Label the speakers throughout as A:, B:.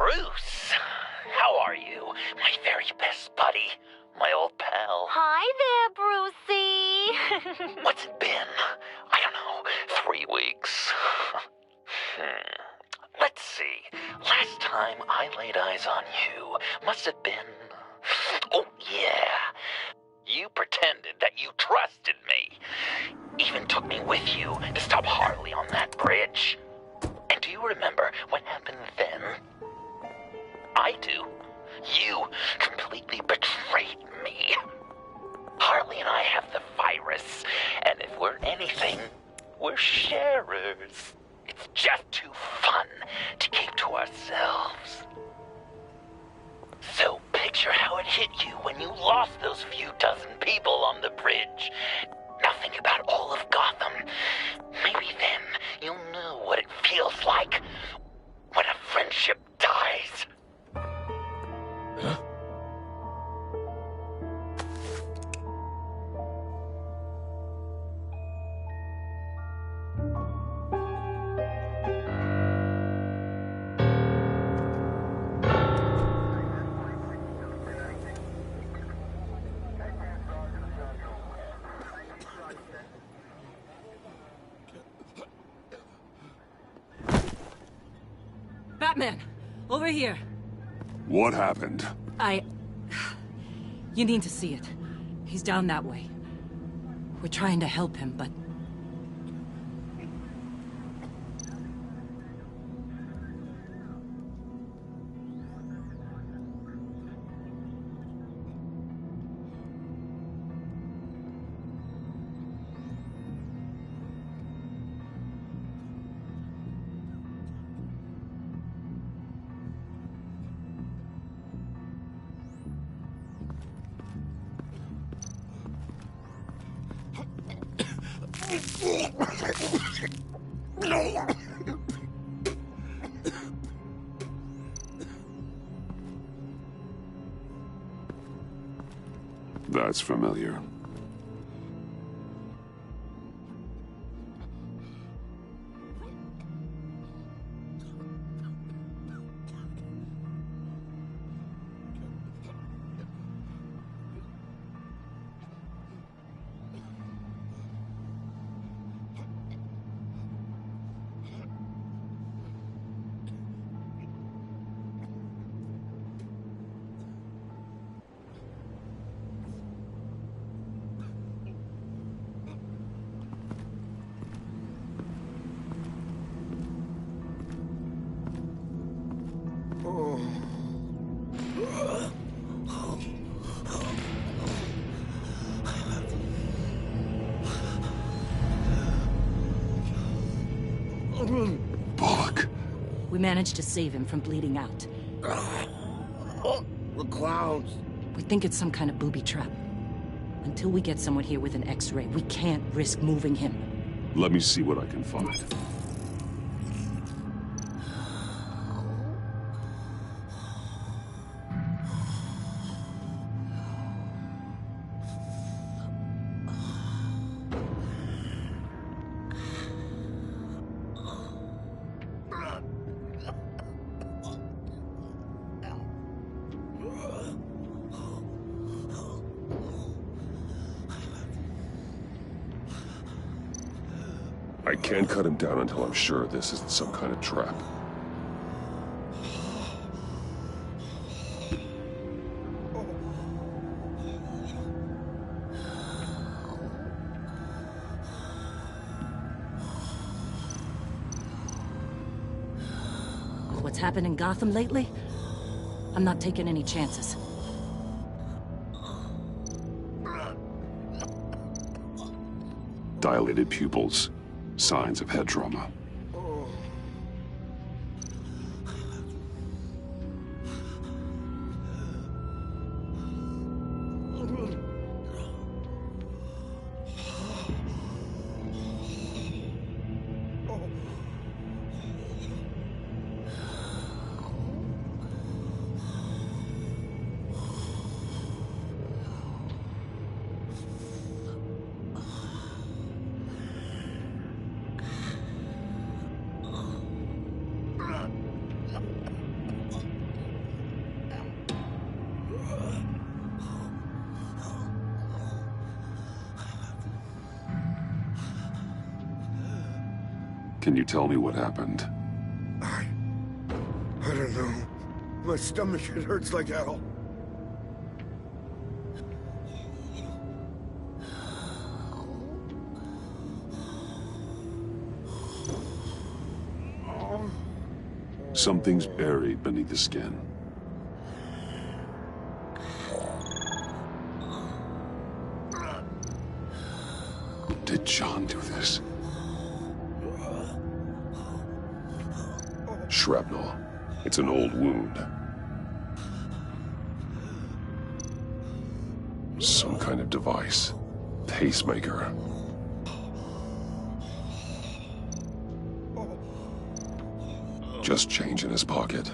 A: Bruce, how are you? My very best buddy, my old pal.
B: Hi there, Brucey.
A: What's it been? I don't know, 3 weeks. Let's see. Last time I laid eyes on you must have been... Oh, yeah. You pretended that you trusted me. Even took me with you to stop Harley on that bridge. And do you remember what happened then? I do. You completely betrayed me. Harley and I have the virus, and if we're anything, we're sharers. It's just too fun to keep to ourselves. So picture how it hit you when you lost those few dozen people on the bridge. Now think about all of Gotham. Maybe then you'll know what it feels like when a friendship dies.
C: Huh?
D: Batman! Over here!
C: What happened?
D: You need to see it. He's down that way. We're trying to help him, but...
C: That's familiar. Bullock.
D: We managed to save him from bleeding out.
E: The clowns.
D: We think it's some kind of booby trap. Until we get someone here with an X-ray, we can't risk moving him.
C: Let me see what I can find. I can't cut him down until I'm sure this isn't some kind of trap.
D: What's happened in Gotham lately? I'm not taking any chances.
C: Dilated pupils. Signs of head trauma. Can you tell me what happened?
B: I don't know. My stomach, it hurts like hell.
C: Something's buried beneath the skin. Did John do this? Shrapnel. It's an old wound. Some kind of device. Pacemaker. Just change in his pocket.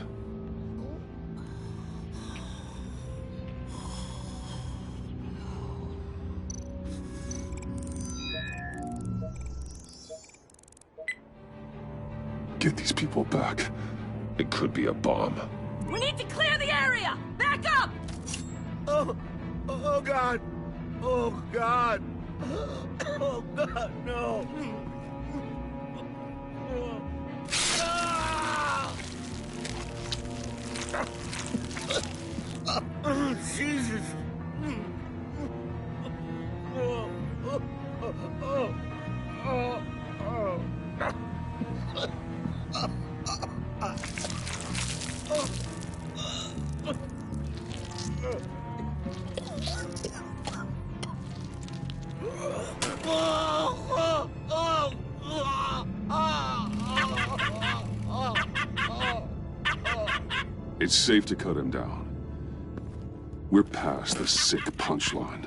C: Get these people back. It could be a bomb.
D: We need to clear the area! Back up!
B: Oh God! Oh God! Oh God, no! Oh, Jesus!
C: It's safe to cut him down. We're past the sick punchline.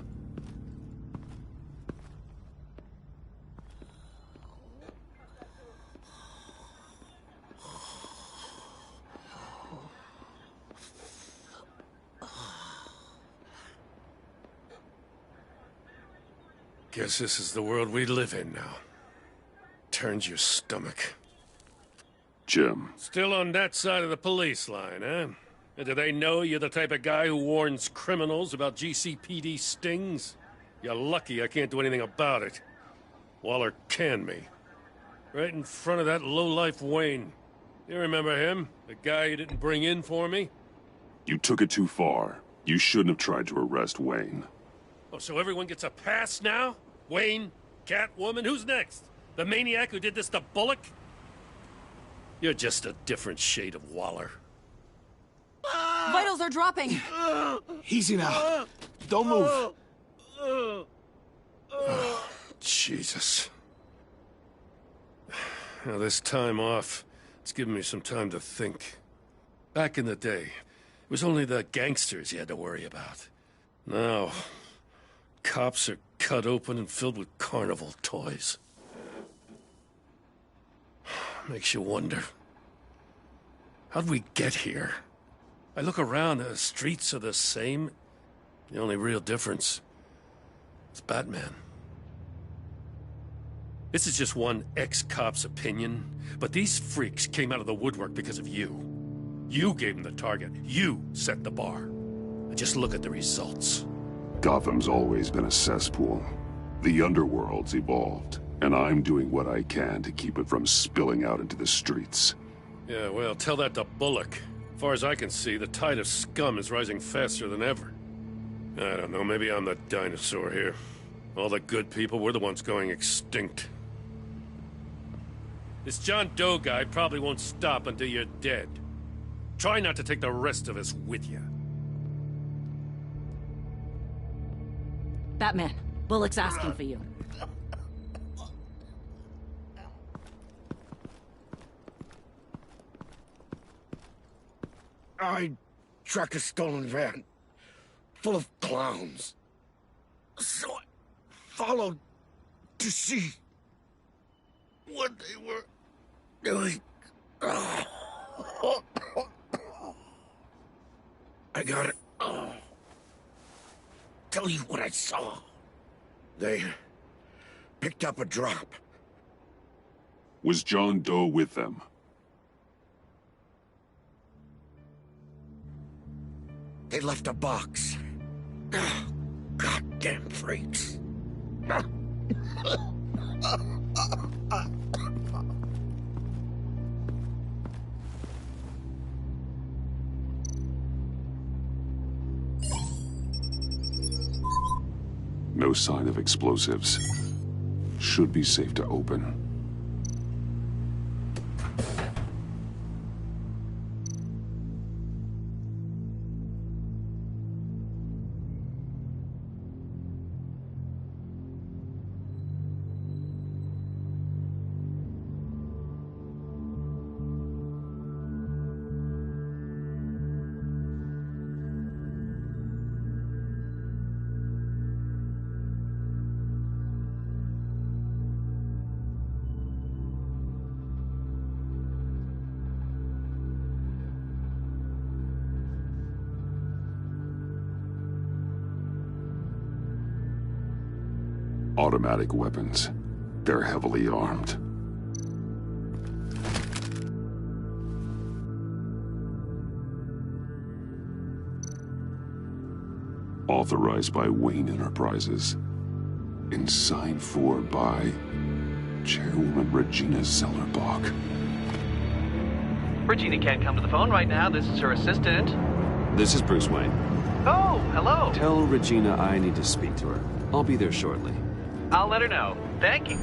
E: Guess this is the world we live in now. Turns your stomach.
C: Jim,
E: Still on that side of the police line, eh? And do they know you're the type of guy who warns criminals about GCPD stings? You're lucky I can't do anything about it. Waller canned me. Right in front of that lowlife Wayne. You remember him? The guy you didn't bring in for me?
C: you took it too far. You shouldn't have tried to arrest Wayne.
E: Oh, so everyone gets a pass now? Wayne? Catwoman? Who's next? The maniac who did this to Bullock? You're just a different shade of Waller.
D: Vitals are dropping!
F: Easy now. Don't move.
E: Jesus. Now, this time off, it's given me some time to think. Back in the day, it was only the gangsters you had to worry about. Now, cops are cut open and filled with carnival toys. Makes you wonder. How'd we get here? I look around, the streets are the same. The only real difference is Batman. This is just one ex-cop's opinion, but these freaks came out of the woodwork because of you. You gave them the target. You set the bar. And just look at the results.
C: Gotham's always been a cesspool. The underworld's evolved, and I'm doing what I can to keep it from spilling out into the streets.
E: Yeah, well, tell that to Bullock. As far as I can see, the tide of scum is rising faster than ever. I don't know, maybe I'm the dinosaur here. All the good people, we're the ones going extinct. This John Doe guy probably won't stop until you're dead. Try not to take the rest of us with you.
D: Batman, Bullock's asking for you.
B: I tracked a stolen van full of clowns. So I followed to see what they were doing. I got it. Tell you what I saw. They picked up a drop.
C: Was John Doe with them?
B: They left a box. Goddamn freaks.
C: No sign of explosives. Should be safe to open. Automatic weapons. They're heavily armed. Authorized by Wayne Enterprises. And signed for by Chairwoman Regina Zellerbach.
G: Regina can't come to the phone right now. This is her assistant.
H: This is Bruce Wayne.
G: Oh, hello.
H: Tell Regina I need to speak to her. I'll be there shortly.
G: I'll let her know. Thank you.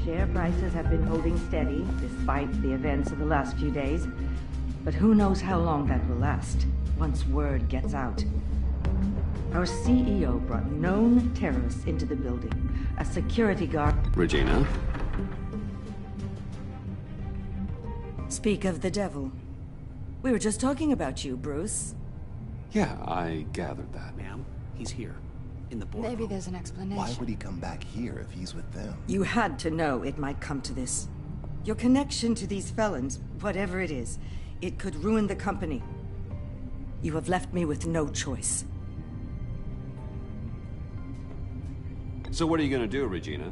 I: Share prices have been holding steady despite the events of the last few days. But who knows how long that will last once word gets out. Our CEO brought known terrorists into the building. A security guard...
H: Regina?
I: Speak of the devil. We were just talking about you, Bruce.
H: Yeah, I gathered that.
F: Ma'am, he's here. In the boardroom.
J: Maybe there's an explanation.
K: Why would he come back here if he's with them?
I: You had to know it might come to this. Your connection to these felons, whatever it is, it could ruin the company. You have left me with no choice.
H: So what are you gonna do, Regina?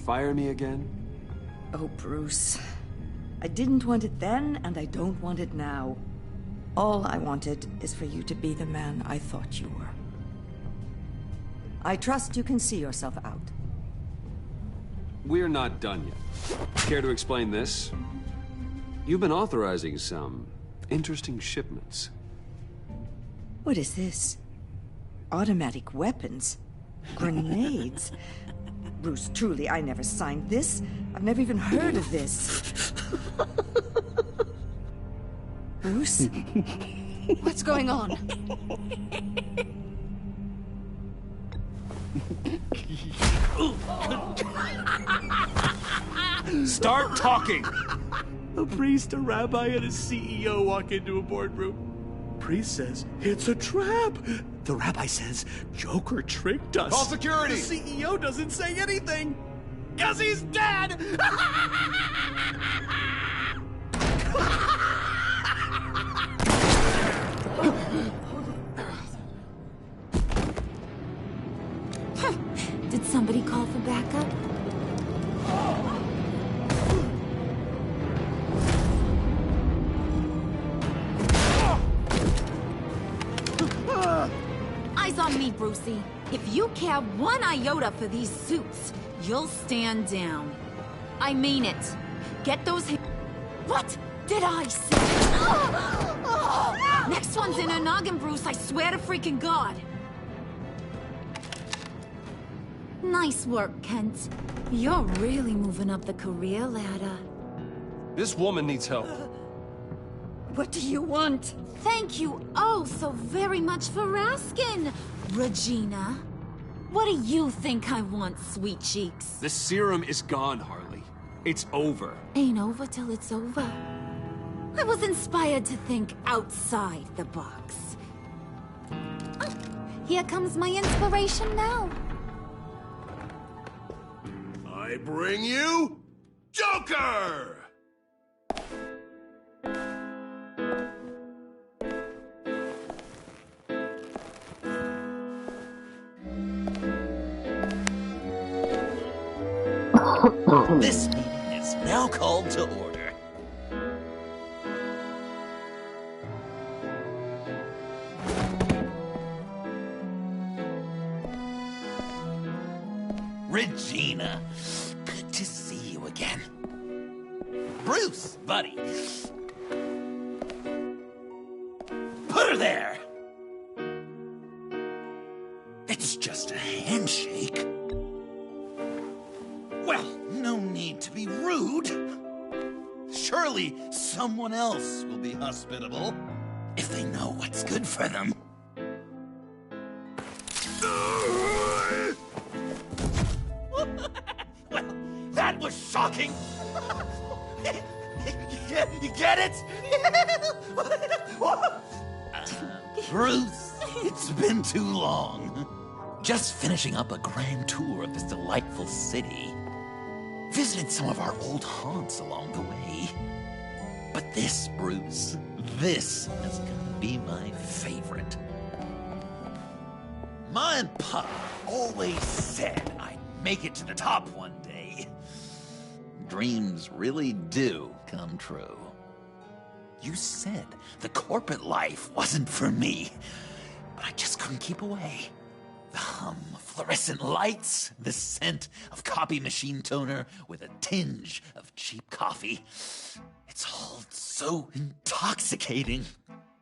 H: Fire me again?
I: Oh, Bruce. I didn't want it then, and I don't want it now. All I wanted is for you to be the man I thought you were. I trust you can see yourself out.
H: We're not done yet. Care to explain this? You've been authorizing some interesting shipments.
I: What is this? Automatic weapons? Grenades? Bruce, truly, I never signed this. I've never even heard of this. Bruce?
J: What's going on?
F: Start talking! A priest, a rabbi, and a CEO walk into a boardroom. Priest says, it's a trap. The rabbi says, Joker tricked us.
K: Call security!
F: The CEO doesn't say anything. 'Cause he's dead!
J: Did somebody call for backup? Eyes on me, Brucey. If you care one iota for these suits, you'll stand down. I mean it. Get those What did I say? Next one's in her noggin, Bruce, I swear to freaking God. Nice work, Kent. You're really moving up the career ladder.
H: This woman needs help.
I: What do you want?
J: Thank you oh so very much for asking, Regina. What do you think I want, sweet cheeks?
H: The serum is gone, Harley. It's over.
J: Ain't over till it's over. I was inspired to think outside the box. Oh, here comes my inspiration now.
F: I bring you Joker!
A: This meeting is now called to order. Regina, good to see you again. Bruce, buddy. Put her there! It's just a handshake. Well, no need to be rude. Surely someone else will be hospitable if they know what's good for them. Well, that was shocking. You get it? Bruce, it's been too long. Just finishing up a grand tour of this delightful city. Visited some of our old haunts along the way. But this, Bruce, this is gonna be my favorite. Ma and Pa always said I'd make it to the top one day. Dreams really do come true. You said the corporate life wasn't for me, but I just couldn't keep away. The hum of fluorescent lights, the scent of copy machine toner with a tinge of cheap coffee. It's all so intoxicating.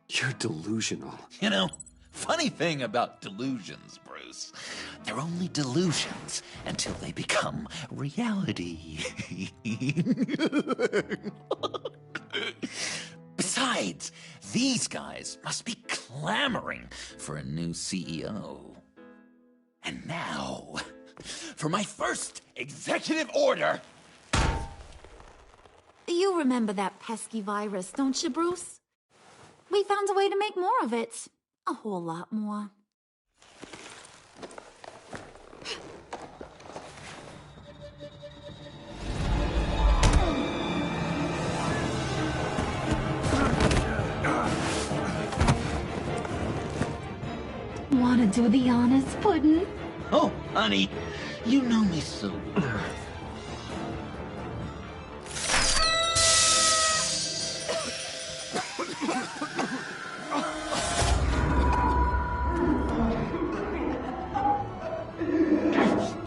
H: You're delusional.
A: You know, funny thing about delusions, Bruce. They're only delusions until they become reality. Besides, these guys must be clamoring for a new CEO. And now, for my first executive order.
J: You remember that pesky virus, don't you, Bruce? We found a way to make more of it. A whole lot more. Wanna do the honors, Puddin'?
A: Oh, honey, you know me so.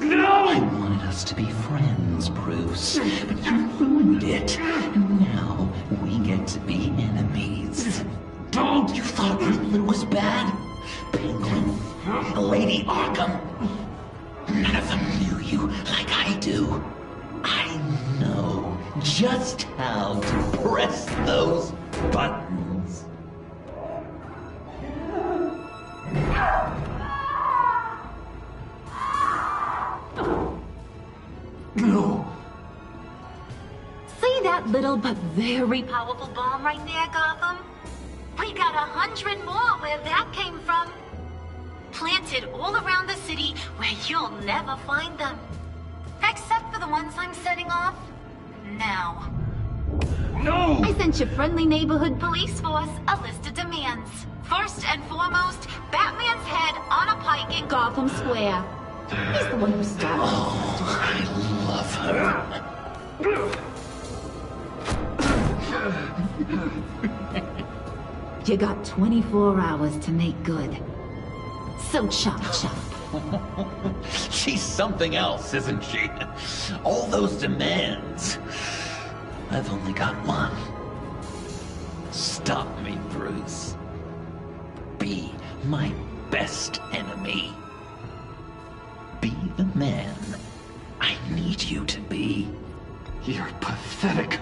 A: No! I wanted us to be friends, Bruce, but you ruined it. And now we get to be enemies. Don't! You thought Riddler was bad? Penguin, Lady Arkham. None of them knew you like I do. I know just how to press those buttons.
F: No.
J: See that little but very powerful bomb right there, Gotham? We got 100 more where that came from. Planted all around the city where you'll never find them. Except for the ones I'm setting off now.
F: No!
J: I sent your friendly neighborhood police force a list of demands. First and foremost, Batman's head on a pike in Gotham Square. He's the one who started.
A: Oh, I love her.
J: You got 24 hours to make good. So chop chop.
A: She's something else, isn't she? All those demands. I've only got one. Stop me, Bruce. Be my best enemy. Be the man I need you to be.
H: You're pathetic.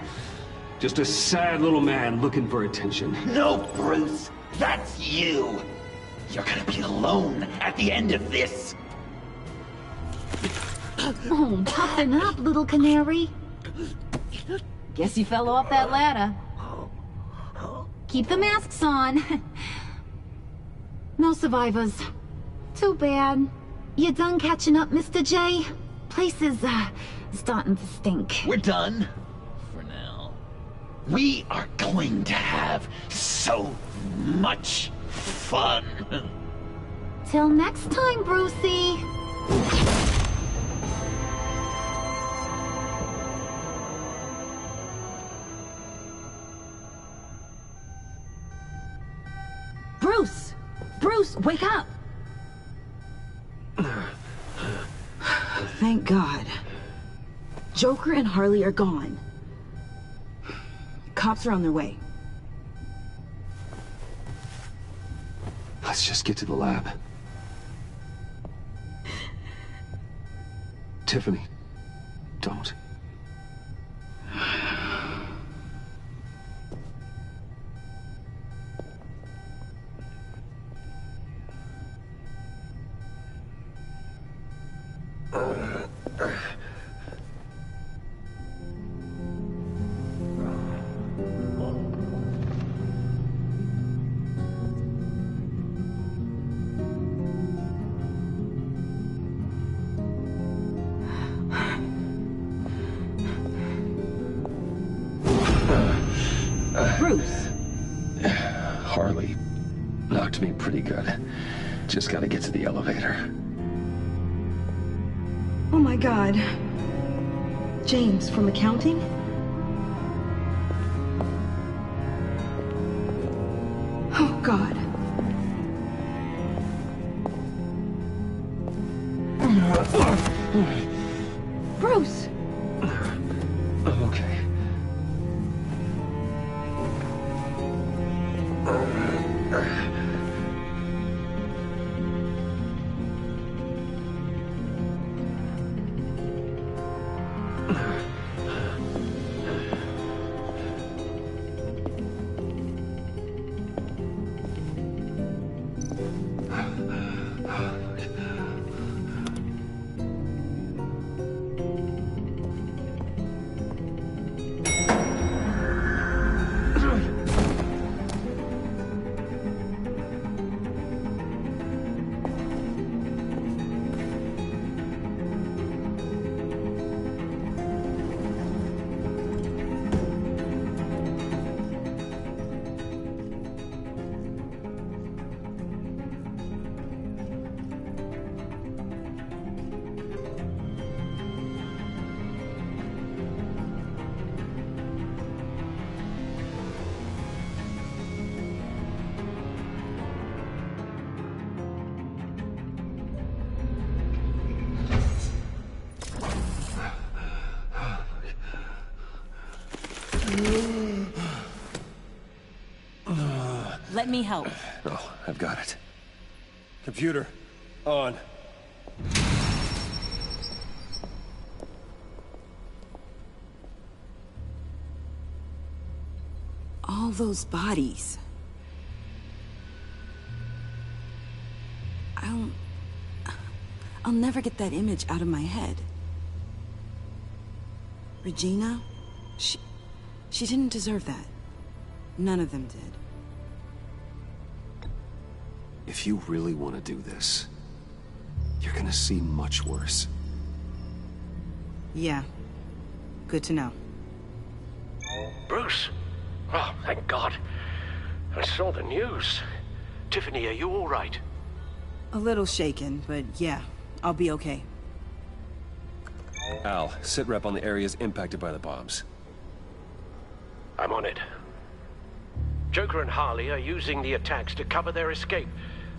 H: Just a sad little man looking for attention.
A: No, Bruce. That's you. You're gonna be alone at the end of this.
J: Oh, toughen up, little canary. Guess you fell off that ladder. Keep the masks on. No survivors. Too bad. You done catching up, Mr. J? Place is, starting to stink.
A: We're done. For now. We are going to have so much fun.
J: Till next time, Brucey.
D: Bruce! Bruce, wake up! Thank God. Joker and Harley are gone. Cops are on their way.
H: Let's just get to the lab. Tiffany, don't.
D: Bruce!
H: Harley knocked me pretty good. Just gotta get to the elevator.
D: Oh my God. James, from accounting? Oh God. Bruce!
H: Okay.
D: Let me help.
H: Oh, I've got it.
F: Computer, on.
D: All those bodies. I'll never get that image out of my head. Regina? She didn't deserve that. None of them did.
H: If you really want to do this, you're gonna see much worse.
D: Yeah. Good to know.
L: Bruce? Oh, thank God. I saw the news. Tiffany, are you all right?
D: A little shaken, but yeah, I'll be okay.
H: Al, sit rep on the areas impacted by the bombs.
L: I'm on it. Joker and Harley are using the attacks to cover their escape.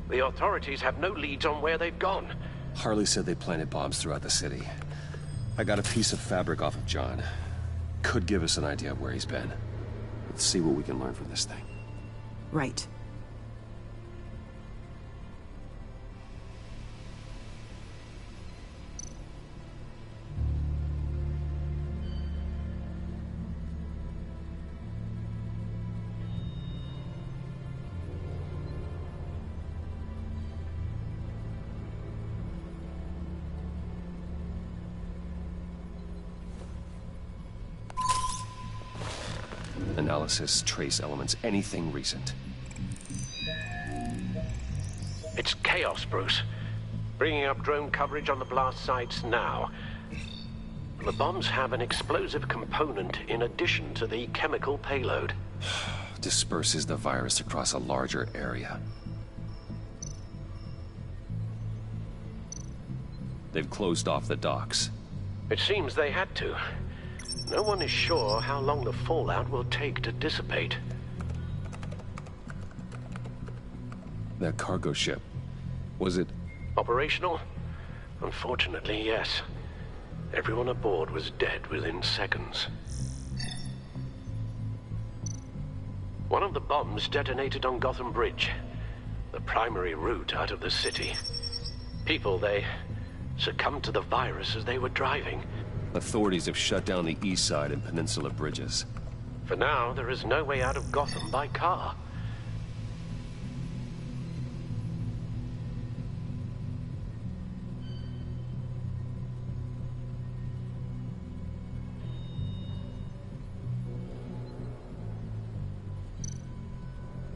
L: The authorities have no leads on where they've gone.
H: Harley said they planted bombs throughout the city. I got a piece of fabric off of John. Could give us an idea of where he's been. Let's see what we can learn from this thing.
D: Right.
H: Analysis, trace elements, anything recent.
L: It's chaos, Bruce. Bringing up drone coverage on the blast sites now. The bombs have an explosive component in addition to the chemical payload.
H: Disperses the virus across a larger area. They've closed off the docks.
L: It seems they had to. No one is sure how long the fallout will take to dissipate.
H: That cargo ship, was it...
L: Operational? Unfortunately, yes. Everyone aboard was dead within seconds. One of the bombs detonated on Gotham Bridge, the primary route out of the city. People, they succumbed to the virus as they were driving.
H: Authorities have shut down the east side and peninsula bridges.
L: For now, there is no way out of Gotham by car.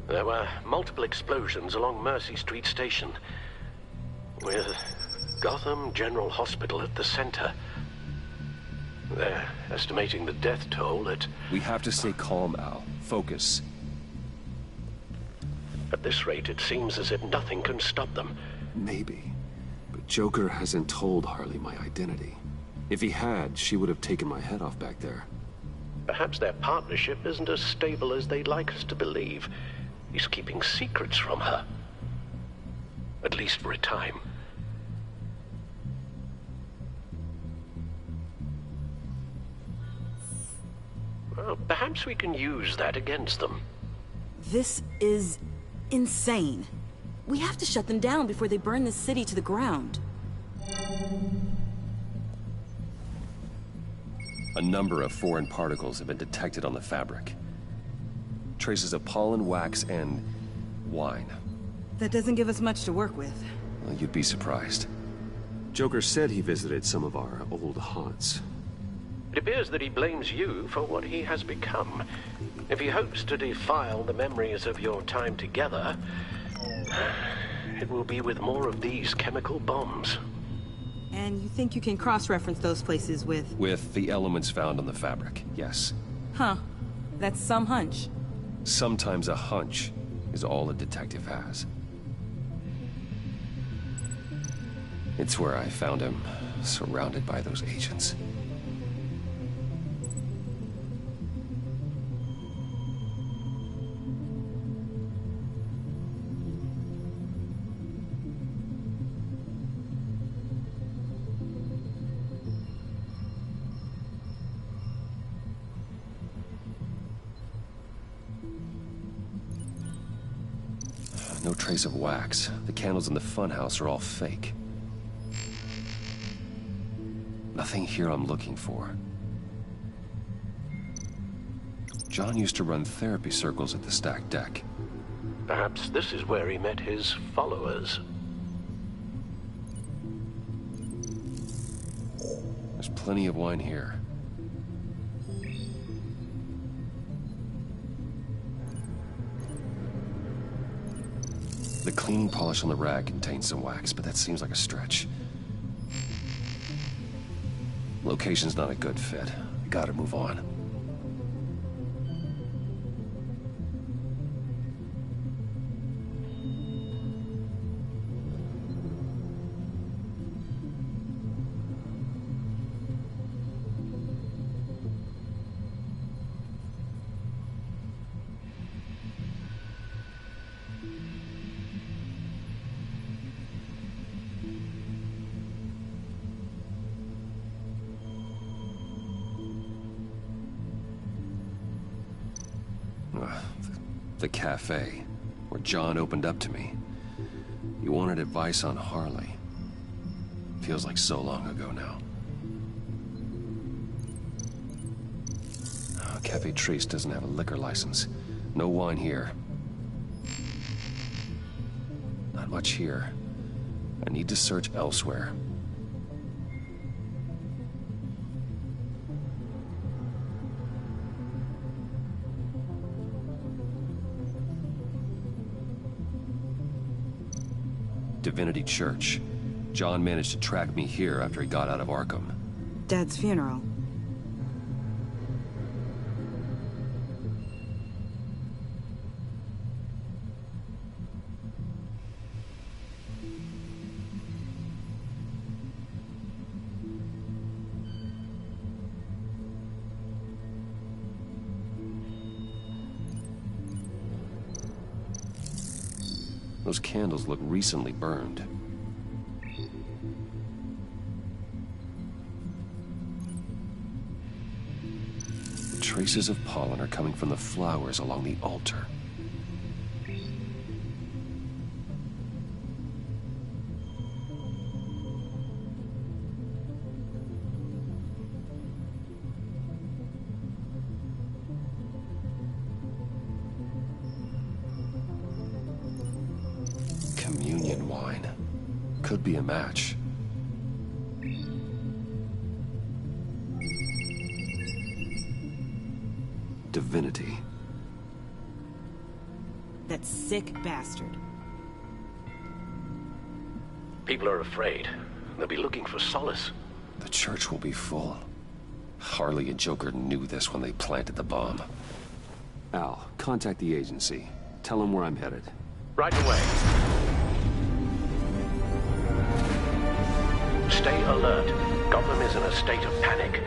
L: There were multiple explosions along Mercy Street Station, with Gotham General Hospital at the center. They're estimating the death toll at...
H: We have to stay calm, Al. Focus.
L: At this rate, it seems as if nothing can stop them.
H: Maybe. But Joker hasn't told Harley my identity. If he had, she would have taken my head off back there.
L: Perhaps their partnership isn't as stable as they'd like us to believe. He's keeping secrets from her. At least for a time. Well, perhaps we can use that against them.
D: This is insane. We have to shut them down before they burn the city to the ground.
H: A number of foreign particles have been detected on the fabric. Traces of pollen, wax, and wine.
D: That doesn't give us much to work with.
H: Well, you'd be surprised. Joker said he visited some of our old haunts.
L: It appears that he blames you for what he has become. If he hopes to defile the memories of your time together, it will be with more of these chemical bombs.
D: And you think you can cross-reference those places with...
H: With the elements found on the fabric, yes.
D: Huh. That's some hunch.
H: Sometimes a hunch is all a detective has. It's where I found him, surrounded by those agents. No trace of wax. The candles in the funhouse are all fake. Nothing here I'm looking for. John used to run therapy circles at the stacked deck.
L: Perhaps this is where he met his followers.
H: There's plenty of wine here. The cleaning polish on the rag contains some wax, but that seems like a stretch. Location's not a good fit. We gotta move on. The cafe, where John opened up to me. He wanted advice on Harley. Feels like so long ago now. Cafe Triste doesn't have a liquor license. No wine here. Not much here. I need to search elsewhere. Divinity Church. John managed to track me here after he got out of Arkham.
D: Dad's funeral.
H: Those candles look recently burned. Traces of pollen are coming from the flowers along the altar. Communion wine. Could be a match. Divinity.
D: That sick bastard.
L: People are afraid. They'll be looking for solace.
H: The church will be full. Harley and Joker knew this when they planted the bomb. Al, contact the agency. Tell them where I'm headed.
L: Right away. Stay alert. Gotham is in a state of panic.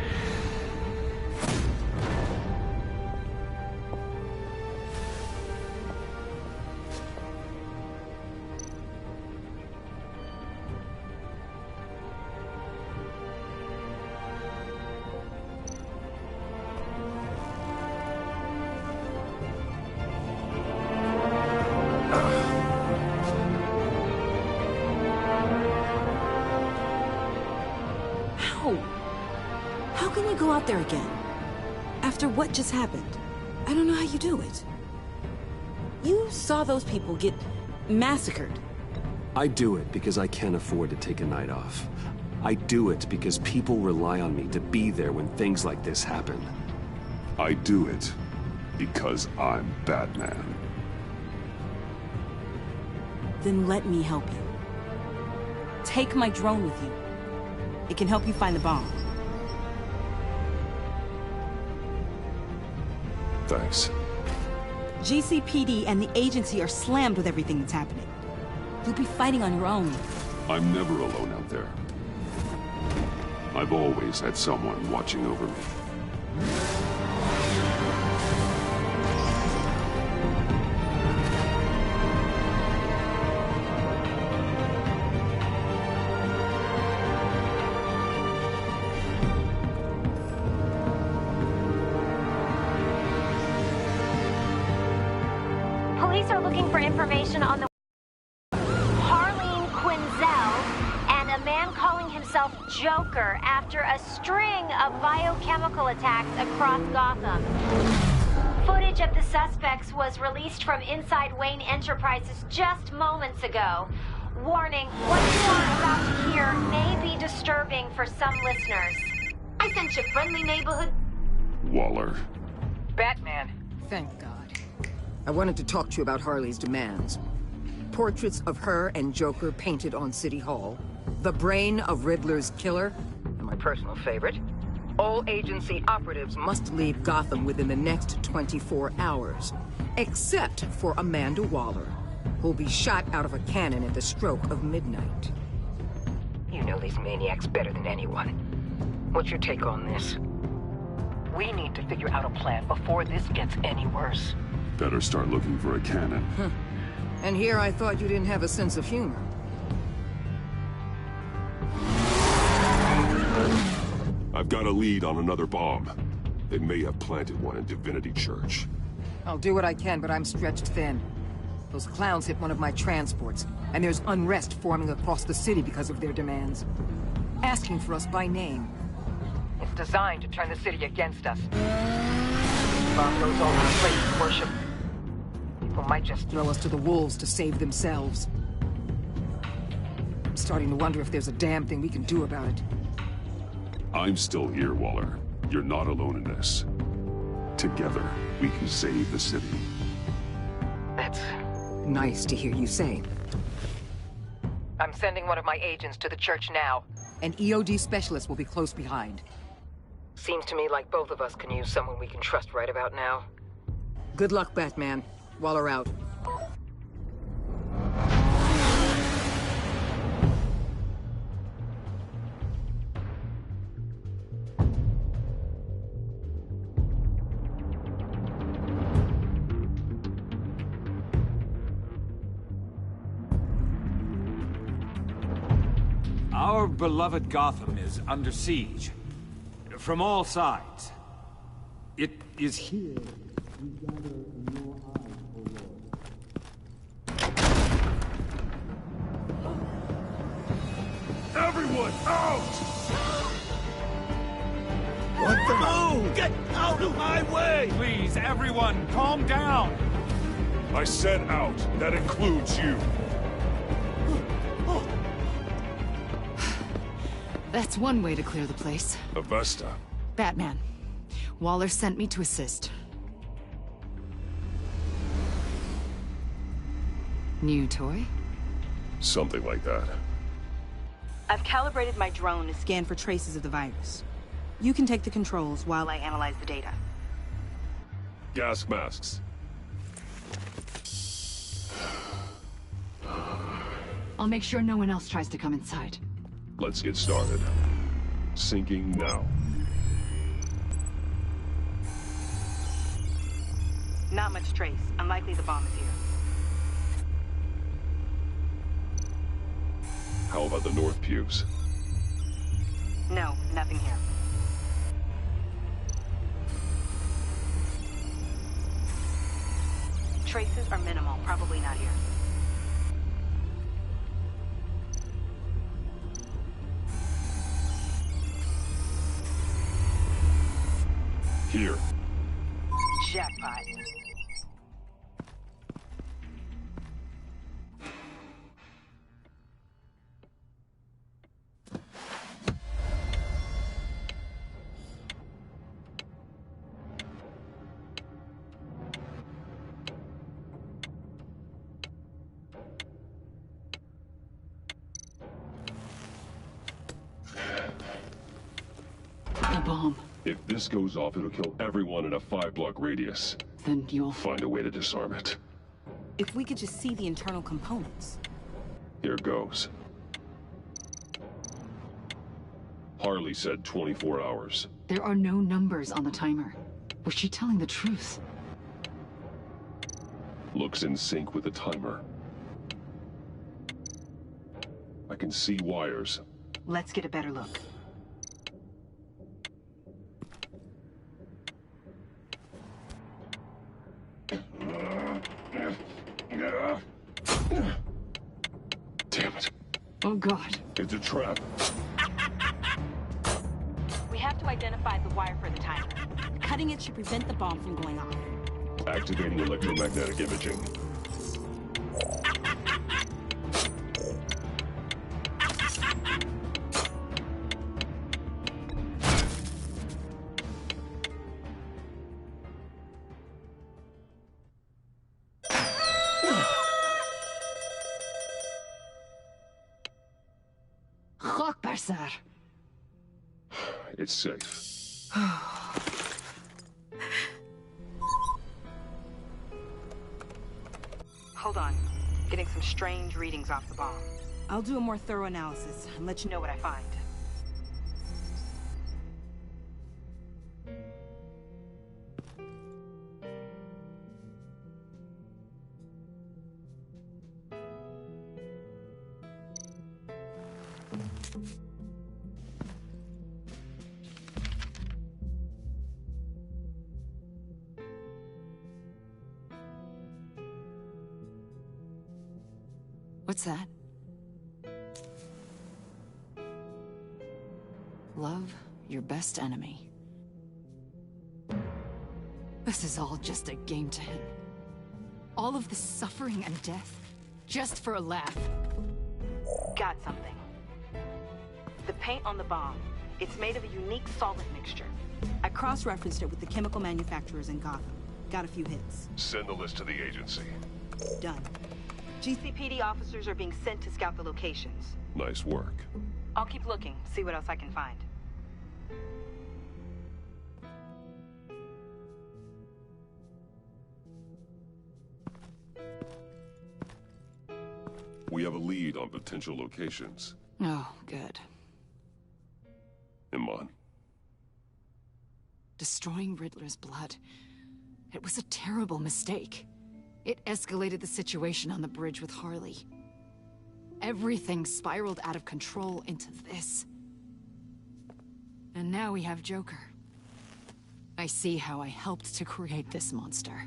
D: How can you go out there again? After what just happened? I don't know how you do it. You saw those people get massacred.
H: I do it because I can't afford to take a night off. I do it because people rely on me to be there when things like this happen.
C: I do it because I'm Batman.
D: Then let me help you. Take my drone with you. It can help you find the bomb.
C: Thanks.
D: GCPD and the agency are slammed with everything that's happening. You'll be fighting on your own.
C: I'm never alone out there. I've always had someone watching over me.
M: Police are looking for information on the Harleen Quinzel and a man calling himself Joker after a string of biochemical attacks across Gotham. Footage of the suspects was released from inside Wayne Enterprises just moments ago. Warning, what you are about to hear may be disturbing for some listeners. I sent you friendly neighborhood...
C: Waller.
N: Batman.
O: Thank God. I wanted to talk to you about Harley's demands. Portraits of her and Joker painted on City Hall. The brain of Riddler's killer. And my personal favorite. All agency operatives must leave Gotham within the next 24 hours. Except for Amanda Waller, who'll be shot out of a cannon at the stroke of midnight. You know these maniacs better than anyone. What's your take on this?
N: We need to figure out a plan before this gets any worse.
C: Better start looking for a cannon.
O: And here I thought you didn't have a sense of humor.
C: I've got a lead on another bomb. They may have planted one in Divinity Church.
O: I'll do what I can, but I'm stretched thin. Those clowns hit one of my transports, and there's unrest forming across the city because of their demands. Asking for us by name.
N: It's designed to turn the city against us. Bomb goes all the place of worship. People might just
O: throw us to the wolves to save themselves. I'm starting to wonder if there's a damn thing we can do about it.
C: I'm still here, Waller. You're not alone in this. Together, we can save the city.
O: That's nice to hear you say.
N: I'm sending one of my agents to the church now.
O: An EOD specialist will be close behind.
N: Seems to me like both of us can use someone we can trust right about now.
O: Good luck, Batman. Waller out.
P: Our beloved Gotham is under siege. From all sides. It is here we gather in your eyes, O Lord.
C: Everyone, out!
F: What the? Move! Get out of my way!
P: Please, everyone, calm down!
C: I said out. That includes you.
Q: That's one way to clear the place.
C: Avesta.
Q: Batman. Waller sent me to assist. New toy?
C: Something like that.
D: I've calibrated my drone to scan for traces of the virus. You can take the controls while I analyze the data.
C: Gas masks.
Q: I'll make sure no one else tries to come inside.
C: Let's get started. Syncing now.
D: Not much trace. Unlikely the bomb is here.
C: How about the north pews?
D: No, nothing here. Traces are minimal. Probably not here.
C: Here.
D: Jackpot.
Q: The bomb.
C: If this goes off, it'll kill everyone in a 5-block radius.
Q: Then you'll
C: find a way to disarm it.
D: If we could just see the internal components.
C: Here goes. Harley said 24 hours.
Q: There are no numbers on the timer. Was she telling the truth?
C: Looks in sync with the timer. I can see wires.
D: Let's get a better look.
C: Damn it.
Q: Oh, God.
C: It's a trap.
D: We have to identify the wire for the timer. Cutting it should prevent the bomb from going off.
C: Activating electromagnetic imaging. It's safe.
D: Hold on. Getting some strange readings off the bomb. I'll do a more thorough analysis and let you know what I find.
Q: What's that? Love your best enemy. This is all just a game to him. All of this suffering and death, just for a laugh.
D: Got something. The paint on the bomb, it's made of a unique solvent mixture. I cross-referenced it with the chemical manufacturers in Gotham. Got a few hits.
C: Send the list to the agency.
D: Done.
R: GCPD officers are being sent to scout the locations.
C: Nice work.
R: I'll keep looking, see what else I can find.
C: We have a lead on potential locations.
Q: Oh, good.
C: Iman.
Q: Destroying Riddler's blood. It was a terrible mistake. It escalated the situation on the bridge with Harley. Everything spiraled out of control into this. And now we have Joker. I see how I helped to create this monster.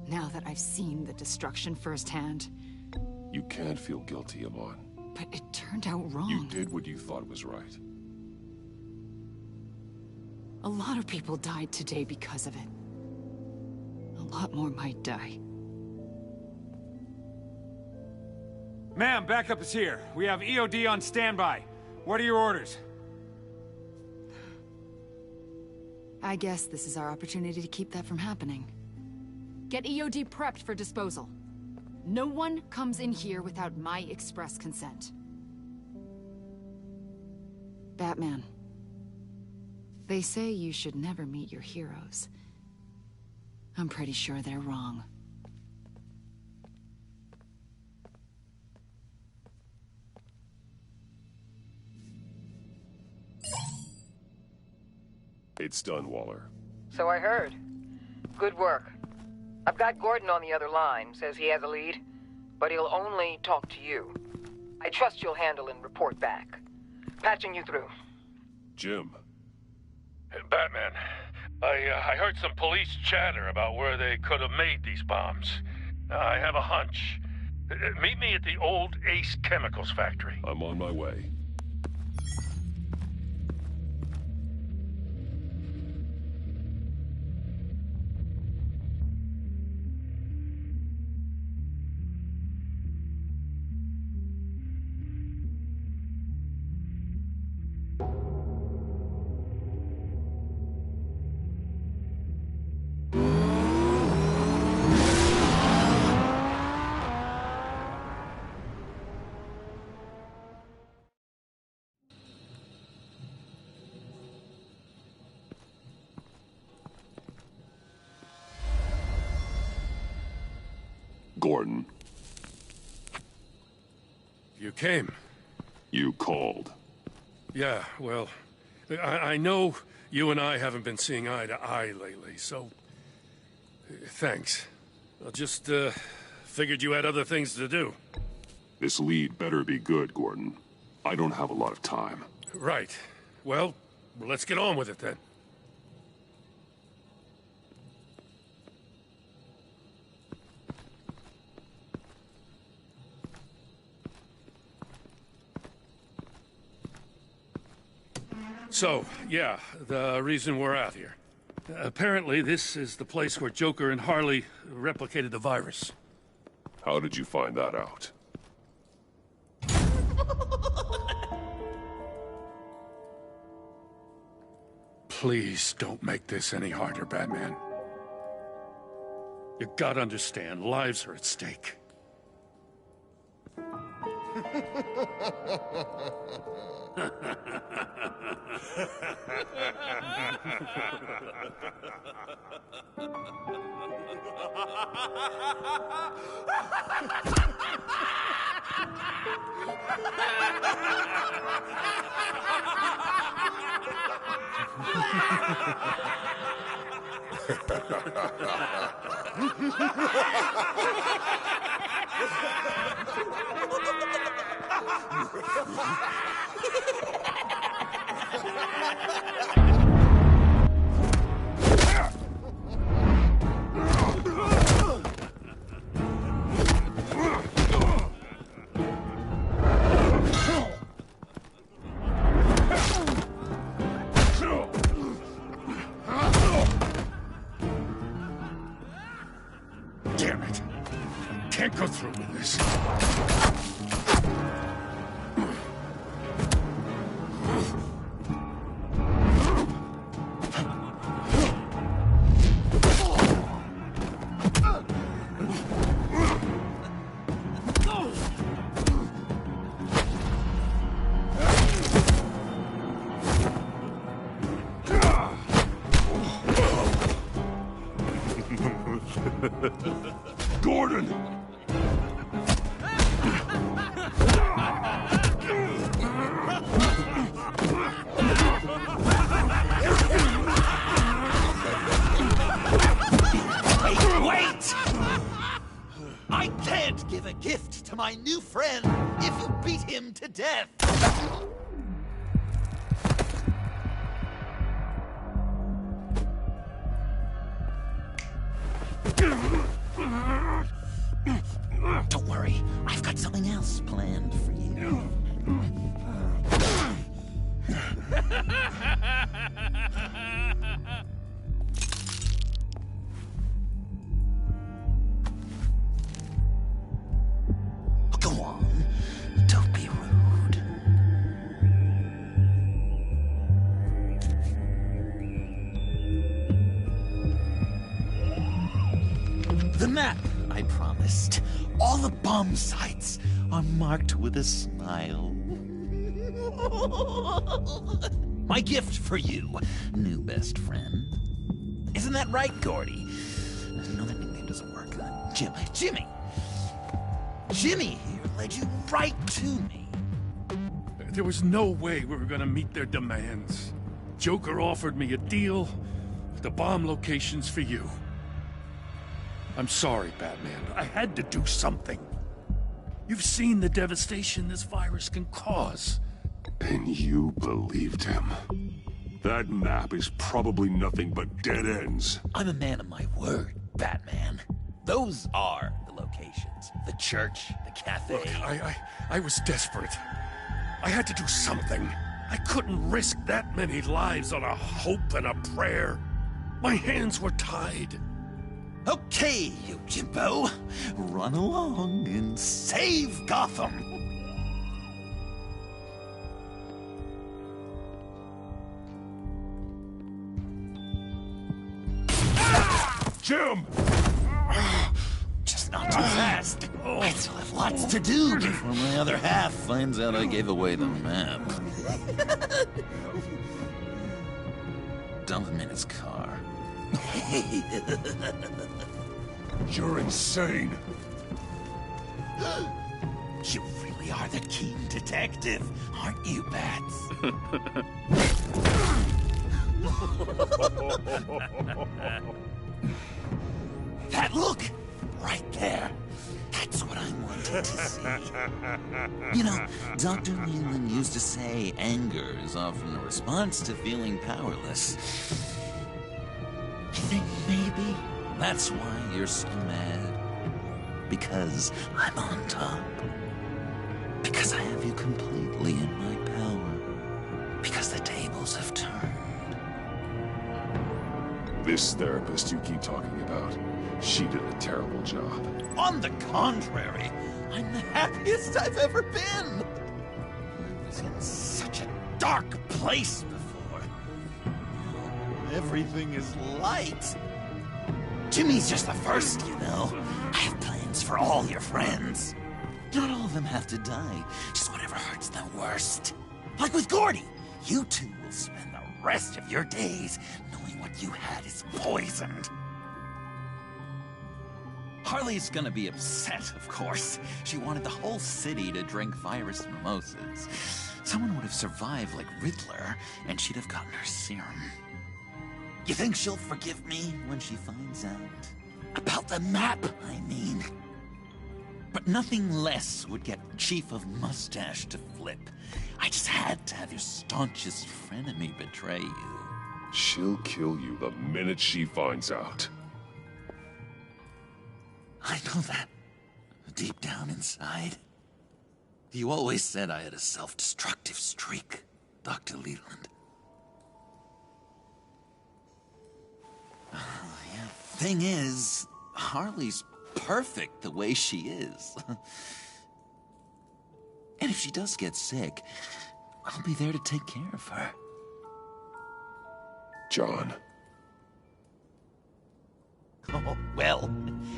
Q: Now that I've seen the destruction firsthand...
C: You can't feel guilty, Iman.
Q: But it turned out wrong.
C: You did what you thought was right.
Q: A lot of people died today because of it. A lot more might die.
P: Ma'am, backup is here. We have EOD on standby. What are your orders?
Q: I guess this is our opportunity to keep that from happening. Get EOD prepped for disposal. No one comes in here without my express consent. Batman. They say you should never meet your heroes. I'm pretty sure they're wrong.
C: It's done, Waller.
N: So I heard. Good work. I've got Gordon on the other line, says he has a lead, but he'll only talk to you. I trust you'll handle and report back. Patching you through.
C: Jim.
E: Hey, Batman, I heard some police chatter about where they could have made these bombs. I have a hunch. Meet me at the old Ace Chemicals factory.
C: I'm on my way. Gordon.
E: You came.
C: You called.
E: Yeah, well, I know you and I haven't been seeing eye to eye lately, so... thanks. I just, figured you had other things to do.
C: This lead better be good, Gordon. I don't have a lot of time.
E: Right. Well, let's get on with it then. So, yeah, the reason we're out here. Apparently, this is the place where Joker and Harley replicated the virus.
C: How did you find that out?
E: Please don't make this any harder, Batman. You gotta understand, lives are at stake. Damn it. Can't go through with this.
C: Gordon!
A: Wait! I can't give a gift to my new friend if you beat him to death. Don't worry, I've got something else planned for you. Go on, don't be rude. The map I promised. All the bomb sites are marked with a smile. My gift for you, new best friend. Isn't that right, Gordy? No, that nickname doesn't work. Jimmy. Jimmy here led you right to me.
E: There was no way we were gonna meet their demands. Joker offered me a deal, the bomb locations for you. I'm sorry, Batman, but I had to do something. You've seen the devastation this virus can cause.
C: And you believed him. That map is probably nothing but dead ends.
A: I'm a man of my word, Batman. Those are the locations. The church, the cafe.
E: Look, I was desperate. I had to do something. I couldn't risk that many lives on a hope and a prayer. My hands were tied.
A: Okay, you Jimbo. Run along and save Gotham.
C: Jim!
A: Just not too fast. I still have lots to do before my other half finds out I gave away the map. Dump him in his car.
C: You're insane.
A: You really are the keen detective, aren't you, Bats? That look! Right there. That's what I wanted to see. You know, Dr. Leland used to say anger is often a response to feeling powerless. I think maybe that's why you're so mad. Because I'm on top. Because I have you completely in my power. Because the tables have turned.
C: This therapist you keep talking about, she did a terrible job.
A: On the contrary, I'm the happiest I've ever been. I was in such a dark place before. Now everything is light. Jimmy's just the first, you know. I have plans for all your friends. Not all of them have to die, just whatever hurts them worst. Like with Gordy, you two will spend the rest of your days knowing what you had is poisoned. Harley's gonna be upset, of course. She wanted the whole city to drink virus mimosas. Someone would have survived like Riddler, and she'd have gotten her serum. You think she'll forgive me when she finds out? About the map, I mean. But nothing less would get Chief of Mustache to flip. I just had to have your staunchest frenemy betray you.
C: She'll kill you the minute she finds out.
A: I know that. Deep down inside. You always said I had a self-destructive streak, Dr. Leland. Yeah. Thing is, Harley's perfect the way she is. And if she does get sick, I'll be there to take care of her.
C: John.
A: Oh, well,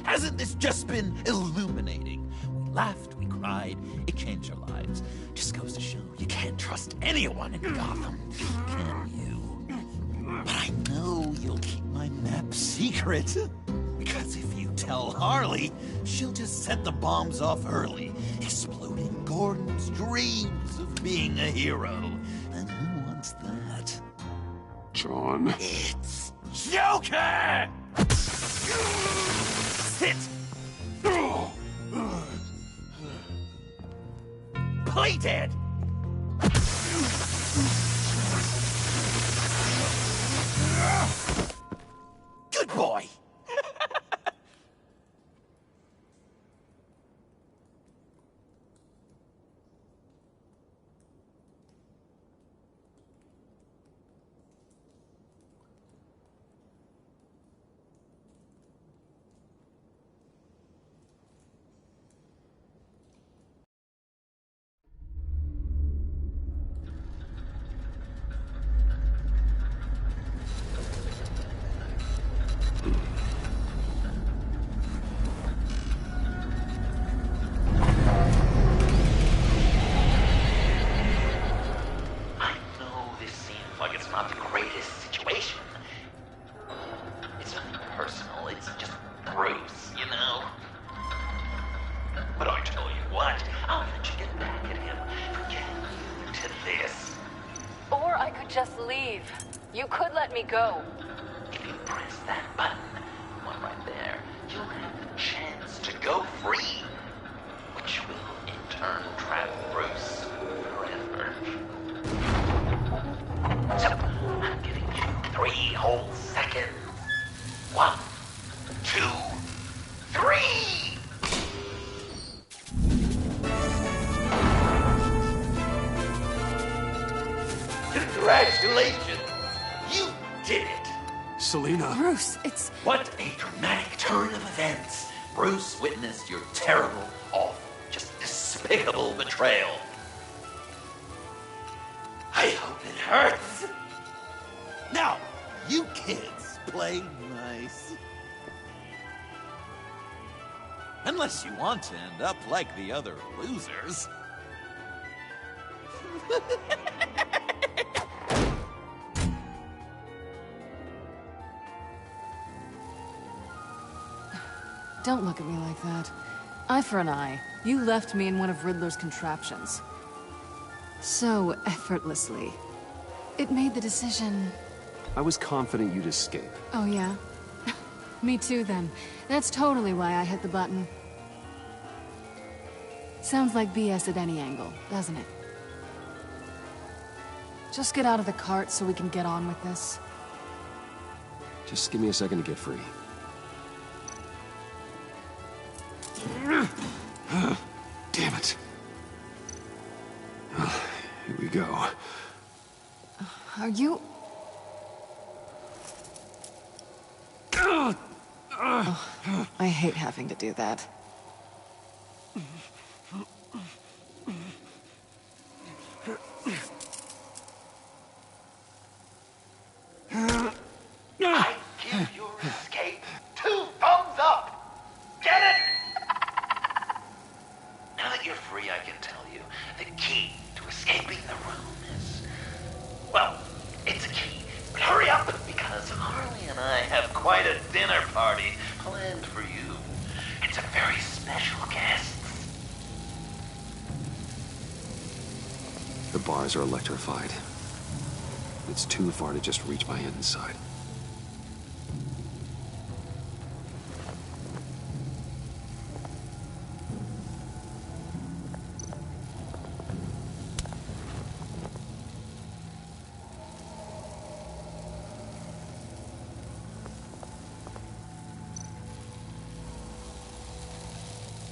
A: hasn't this just been illuminating? We laughed, we cried, it changed our lives. Just goes to show you can't trust anyone in Gotham, can you? But I know you'll keep my map secret. Because if you do, tell Harley, she'll just set the bombs off early, exploding Gordon's dreams of being a hero. And who wants that?
C: John.
A: It's Joker! Sit! Play dead! Good boy!
N: Just leave. You could let me go.
A: If you press that button, one right there, you'll have the chance to go free, which will in turn trap Bruce forever. So, I'm giving you 3 whole seconds. 1, 2, 3! Congratulations! You did it!
F: Selina.
Q: Bruce, it's...
A: What a dramatic turn of events! Bruce witnessed your terrible, awful, just despicable betrayal. I hope it hurts! Now, you kids play nice. Unless you want to end up like the other losers.
Q: Don't look at me like that. Eye for an eye. You left me in one of Riddler's contraptions. So effortlessly. It made the decision...
H: I was confident you'd escape.
Q: Oh, yeah? Me too, then. That's totally why I hit the button. Sounds like BS at any angle, doesn't it? Just get out of the cart so we can get on with this.
H: Just give me a second to get free. Damn it. Here we go.
Q: Are you... Oh, I hate having to do that.
A: I give your escape 2 thumbs up! Get it? Now that you're free, I can tell you, the key to escaping the room is... Well, it's a key, but hurry up, because Harley and I have quite a dinner party planned for you. It's a very special guest.
H: The bars are electrified. It's too far to just reach my hand inside.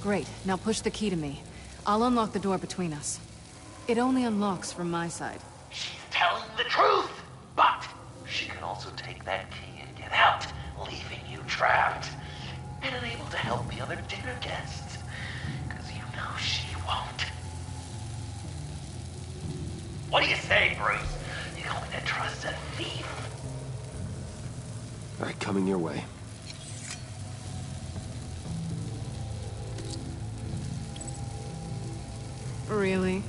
Q: Great. Now push the key to me. I'll unlock the door between us. It only unlocks from my side.
A: She's telling the truth, but she could also take that key and get out, leaving you trapped, and unable to help the other dinner guests, because you know she won't. What do you say, Bruce? You going to trust a thief?
H: All right, coming your way.
Q: Really?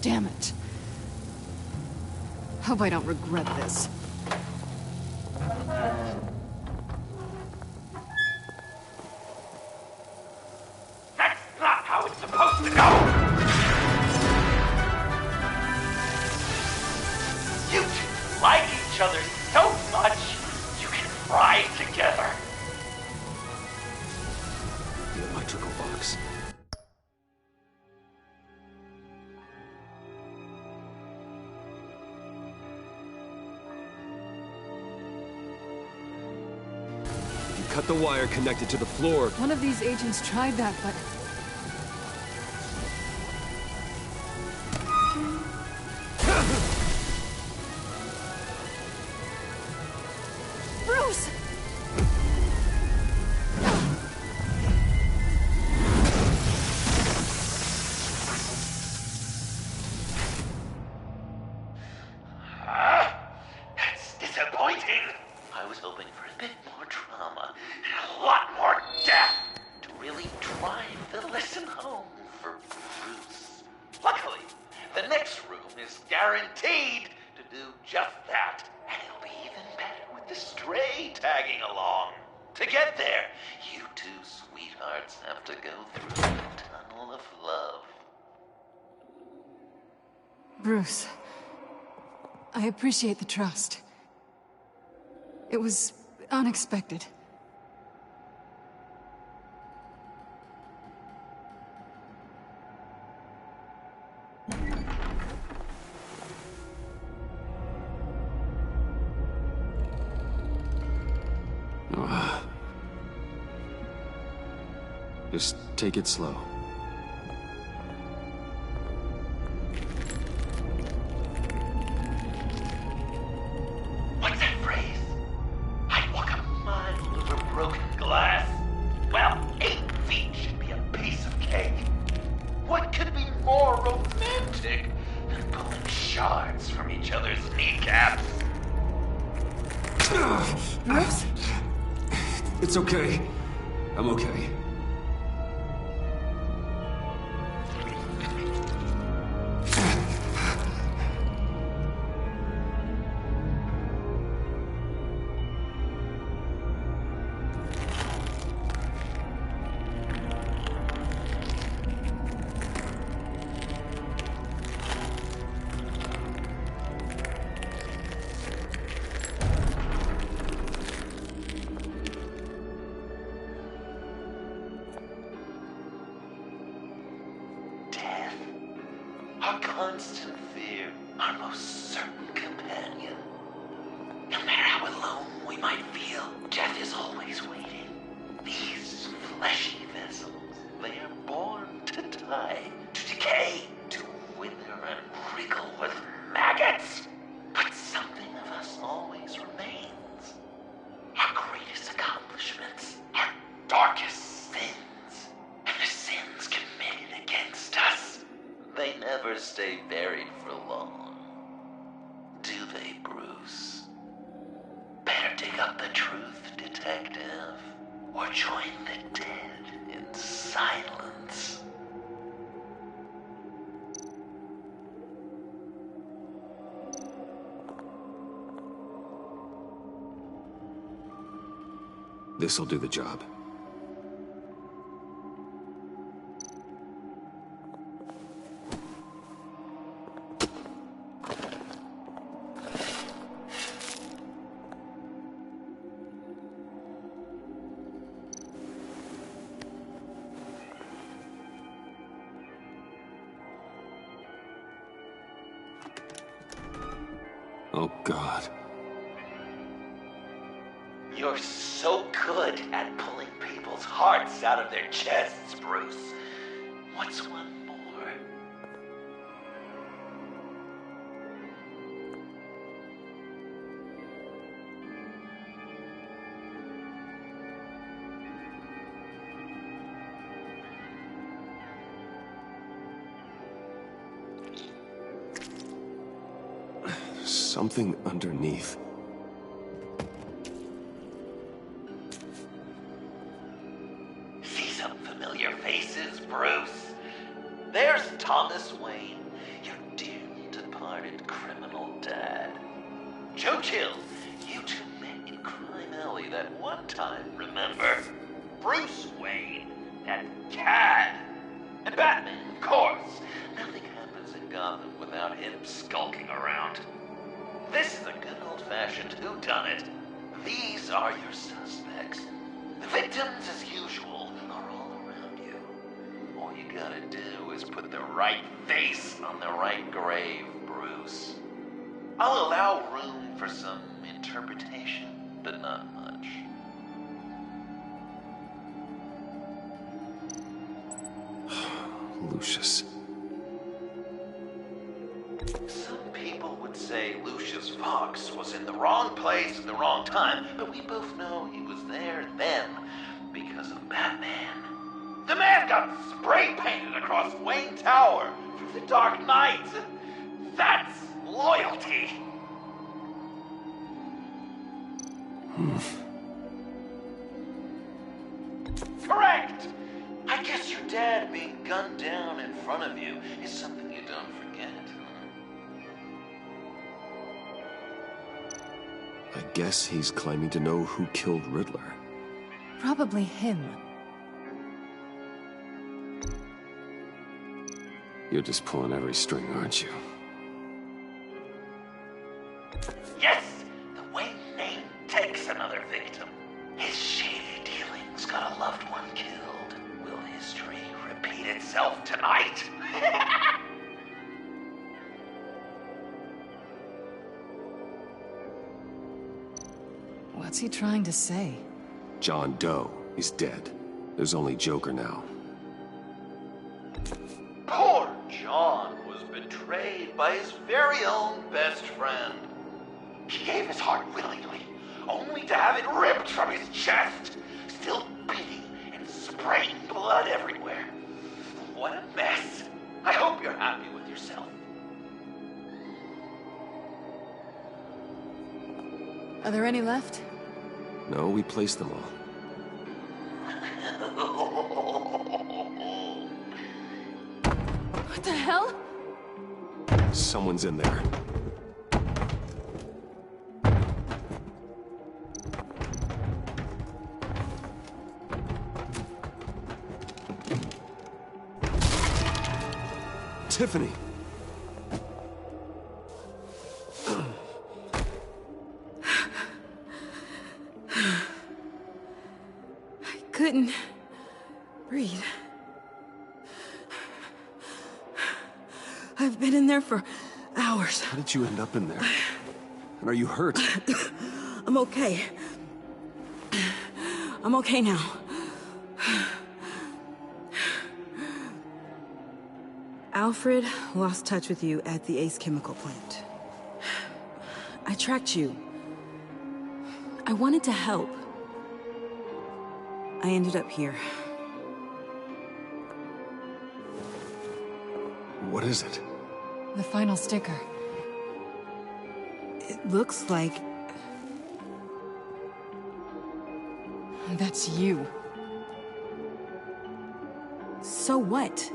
Q: Damn it. Hope I don't regret this.
A: That's not how it's supposed to go! You two like each other so much, you can ride together.
H: The electrical box. If you cut the wire connected to the floor...
Q: One of these agents tried that, but... Bruce!
A: That's disappointing. I was hoping for a bit more drama and a lot more death to really drive the lesson home for Bruce. Luckily, the next room is guaranteed to do just that, and it'll be even better with the stray tagging along. To get there, you two sweethearts have to go through the tunnel of love.
Q: Bruce, I appreciate the trust. It was unexpected.
H: Just take it slow.
A: What's that phrase? I'd walk a mile over broken glass. Well, 8 feet should be a piece of cake. What could be more romantic than pulling shards from each other's kneecaps?
Q: Bruce?
H: It's okay. I'm okay.
A: Our constant fear, our most certain companion. No matter how alone we might feel, death is always waiting. These fleshy vessels, they are born to die, to decay, to wither and wriggle with maggots. But something of us always remains. Our greatest accomplishments, our darkest sins, and the sins committed against us. They never stay buried for long. Do they, Bruce? Better dig up the truth, detective, or join the dead in silence.
H: This'll do the job. Oh, God.
A: You're so good at pulling people's hearts out of their chests, Bruce. What's one more?
H: Something underneath.
A: See some familiar faces, Bruce? There's Thomas Wayne, your hardened criminal dad. Joe Chill, you two met in Crime Alley that one time, remember? Bruce Wayne and Cad. And Batman, of course. Nothing happens in Gotham without him skulking around. This is a good old-fashioned whodunit. These are your suspects. The victims, as usual, are all around you. All you gotta do is put the right face on the right grave, Bruce. I'll allow room for some interpretation, but not much.
H: Lucius.
A: Some people would say Lucius Fox was in the wrong place at the wrong time, but we both know he was there then because of Batman. The man got spray painted across Wayne Tower through the Dark Knight. That's loyalty. Correct! I guess your dad being gunned down in front of you is something you don't forget.
H: I guess he's claiming to know who killed Riddler.
Q: Probably him.
H: You're just pulling every string, aren't you?
A: Yes! The Wayne name takes another victim. His shady dealings got a loved one killed. Will history repeat itself tonight?
Q: What's he trying to say?
H: John Doe is dead. There's only Joker now.
A: Poor John was betrayed by his very own best friend. He gave his heart willingly, only to have it ripped from his chest, still beating and spraying blood everywhere. What a mess. I hope you're happy with yourself.
Q: Are there any left?
H: No, we placed them all.
Q: What the hell?
H: Someone's in there. Tiffany!
D: I couldn't breathe. I've been in there for hours.
H: How did you end up in there? And are you hurt?
D: I'm okay. I'm okay now. Alfred lost touch with you at the Ace Chemical plant. I tracked you. I wanted to help. I ended up here.
H: What is it?
Q: The final sticker.
D: It looks like...
Q: That's you.
D: So what?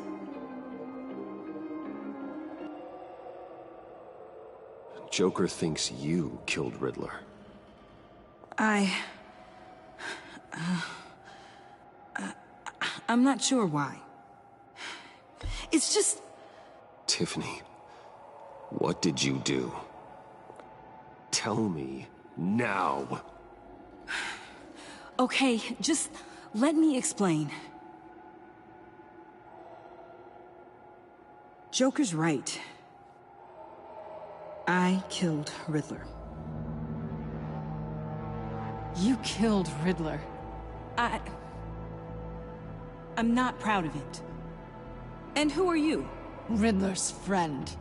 H: Joker thinks you killed Riddler.
D: I'm not sure why. It's just...
H: Tiffany, what did you do? Tell me now.
D: Okay, just let me explain. Joker's right. I killed Riddler.
Q: You killed Riddler.
D: I'm not proud of it. And who are you?
Q: Riddler's friend.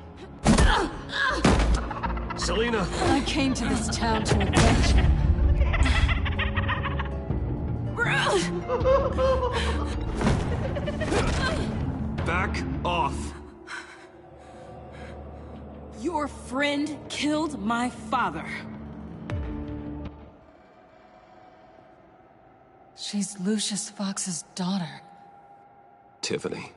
H: Selina!
Q: I came to this town to avenge him.
H: Back off!
D: Your friend killed my father.
Q: She's Lucius Fox's daughter.
H: Tiffany.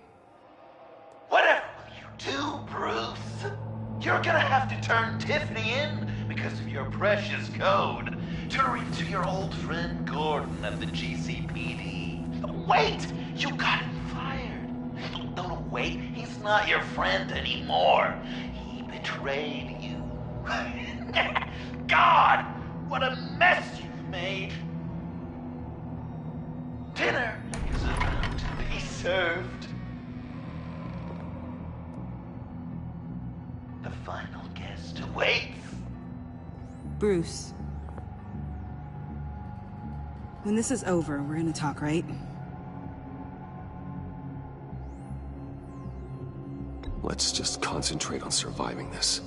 A: Whatever will you do, Bruce? You're gonna have to turn Tiffany in because of your precious code. Turn her into your old friend Gordon at the GCPD. Wait! You got him fired. No, wait. He's not your friend anymore. He betrayed you. God! What a mess you've made! Dinner is about to be served. The final guest awaits.
D: Bruce. When this is over, we're gonna talk, right?
H: Let's just concentrate on surviving this.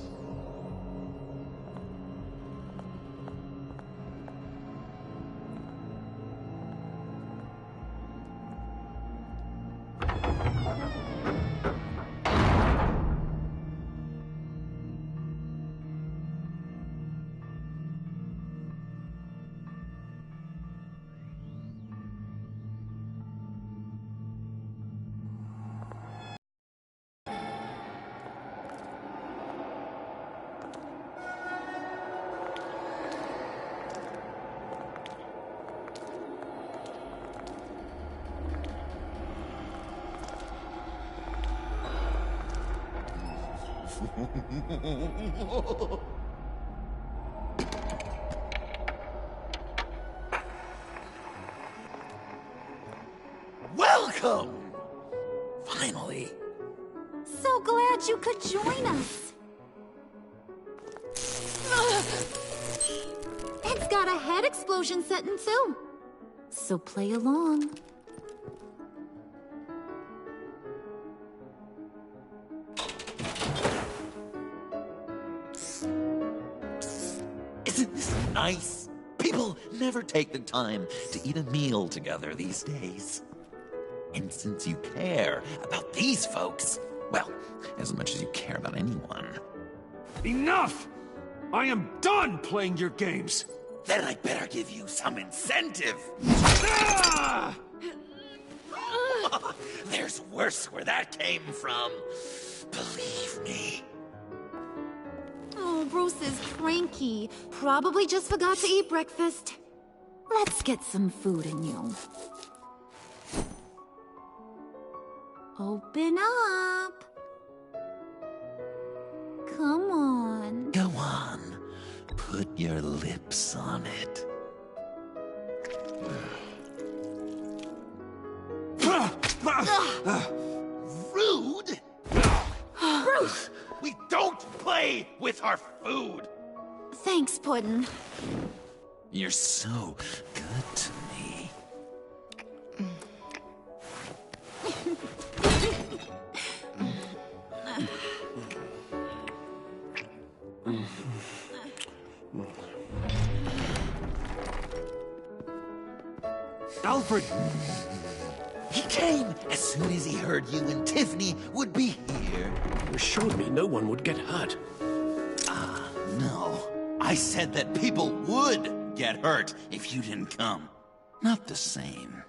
A: Welcome! Finally.
J: So glad you could join us. It's got a head explosion setting too. So play along.
A: Isn't this nice? People never take the time to eat a meal together these days. And since you care about these folks, well, as much as you care about anyone.
P: Enough! I am done playing your games!
A: Then I better give you some incentive.
P: Ah!
A: There's worse where that came from. Believe me.
J: Oh, Bruce is cranky. Probably just forgot to eat breakfast. Let's get some food in you. Open up. Come on.
A: Go on. Put your lips on it. Rude? Bruce, we don't play with our food.
J: Thanks, Puddin'.
A: You're so good to me.
P: Alfred!
A: He came as soon as he heard you and Tiffany would be here.
L: You assured me no one would get hurt.
A: No. I said that people would get hurt if you didn't come. Not the same.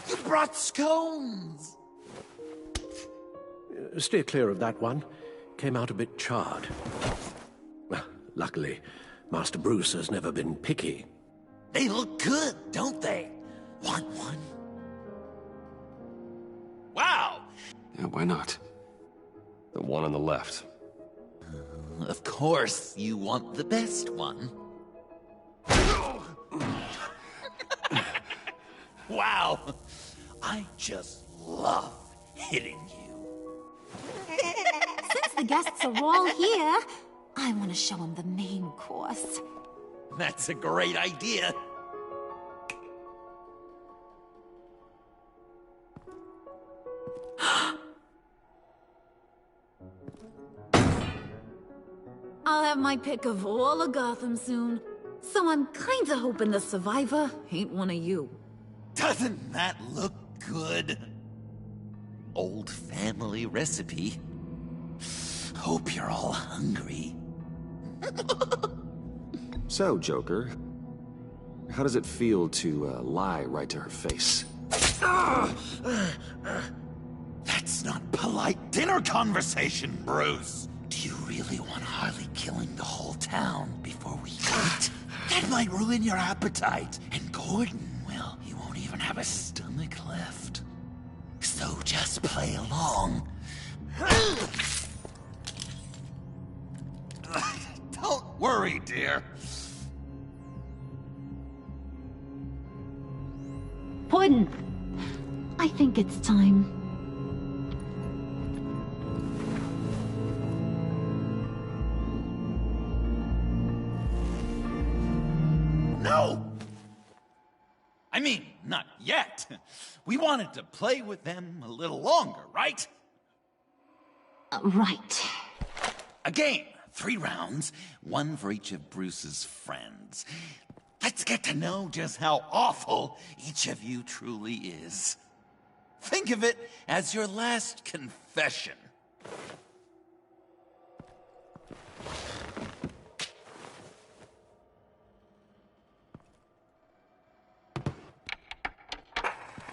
A: You brought scones!
L: Steer clear of that one. Came out a bit charred. Well, luckily, Master Bruce has never been picky.
A: They look good, don't they? Want one? Wow!
H: Yeah, why not? The one on the left.
A: Of course, you want the best one. Wow! I just love hitting you.
J: Since the guests are all here, I want to show them the main course.
A: That's a great idea.
J: I'll have my pick of all of Gotham soon. So I'm kinda hoping the survivor ain't one of you.
A: Doesn't that look good? Old family recipe. Hope you're all hungry.
H: So, Joker, how does it feel to lie right to her face?
A: That's not polite dinner conversation, Bruce. Do You really want Harley killing the whole town before we eat? That might ruin your appetite. And Gordon, well, he won't even have a stomach left. So just play along. Don't worry, dear.
J: Puddin', I think it's time.
A: No! I mean, not yet. We wanted to play with them a little longer, right?
J: Right.
A: A game. 3 rounds, 1 for each of Bruce's friends. Let's get to know just how awful each of you truly is. Think of it as your last confession.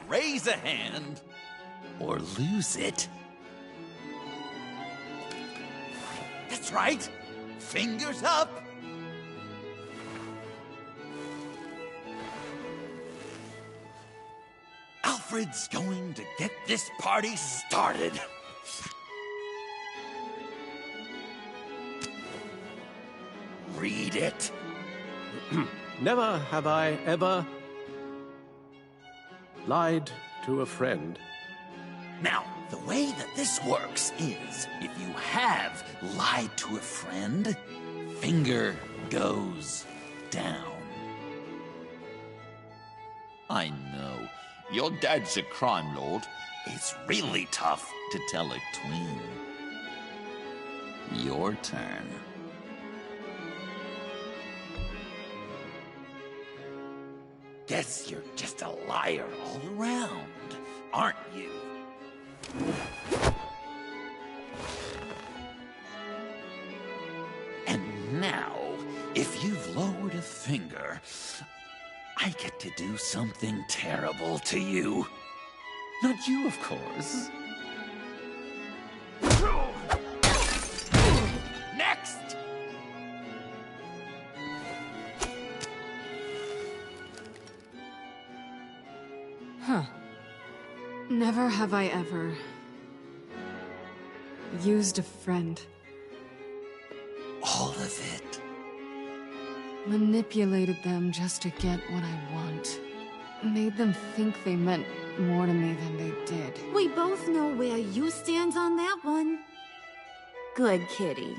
A: Raise a hand, or lose it. That's right. Fingers up. Alfred's going to get this party started. Read it.
H: Never have I ever lied to a friend.
A: Now, the way that this works is, if you have lied to a friend, finger goes down. I know, your dad's a crime lord. It's really tough to tell a twin. Your turn. Guess you're just a liar all around, aren't you? And now, if you've lowered a finger, I get to do something terrible to you. Not you, of course. Next!
Q: Huh. Never have I ever used a friend.
A: All of it.
Q: Manipulated them just to get what I want. Made them think they meant more to me than they did.
J: We both know where you stand on that one. Good kitty.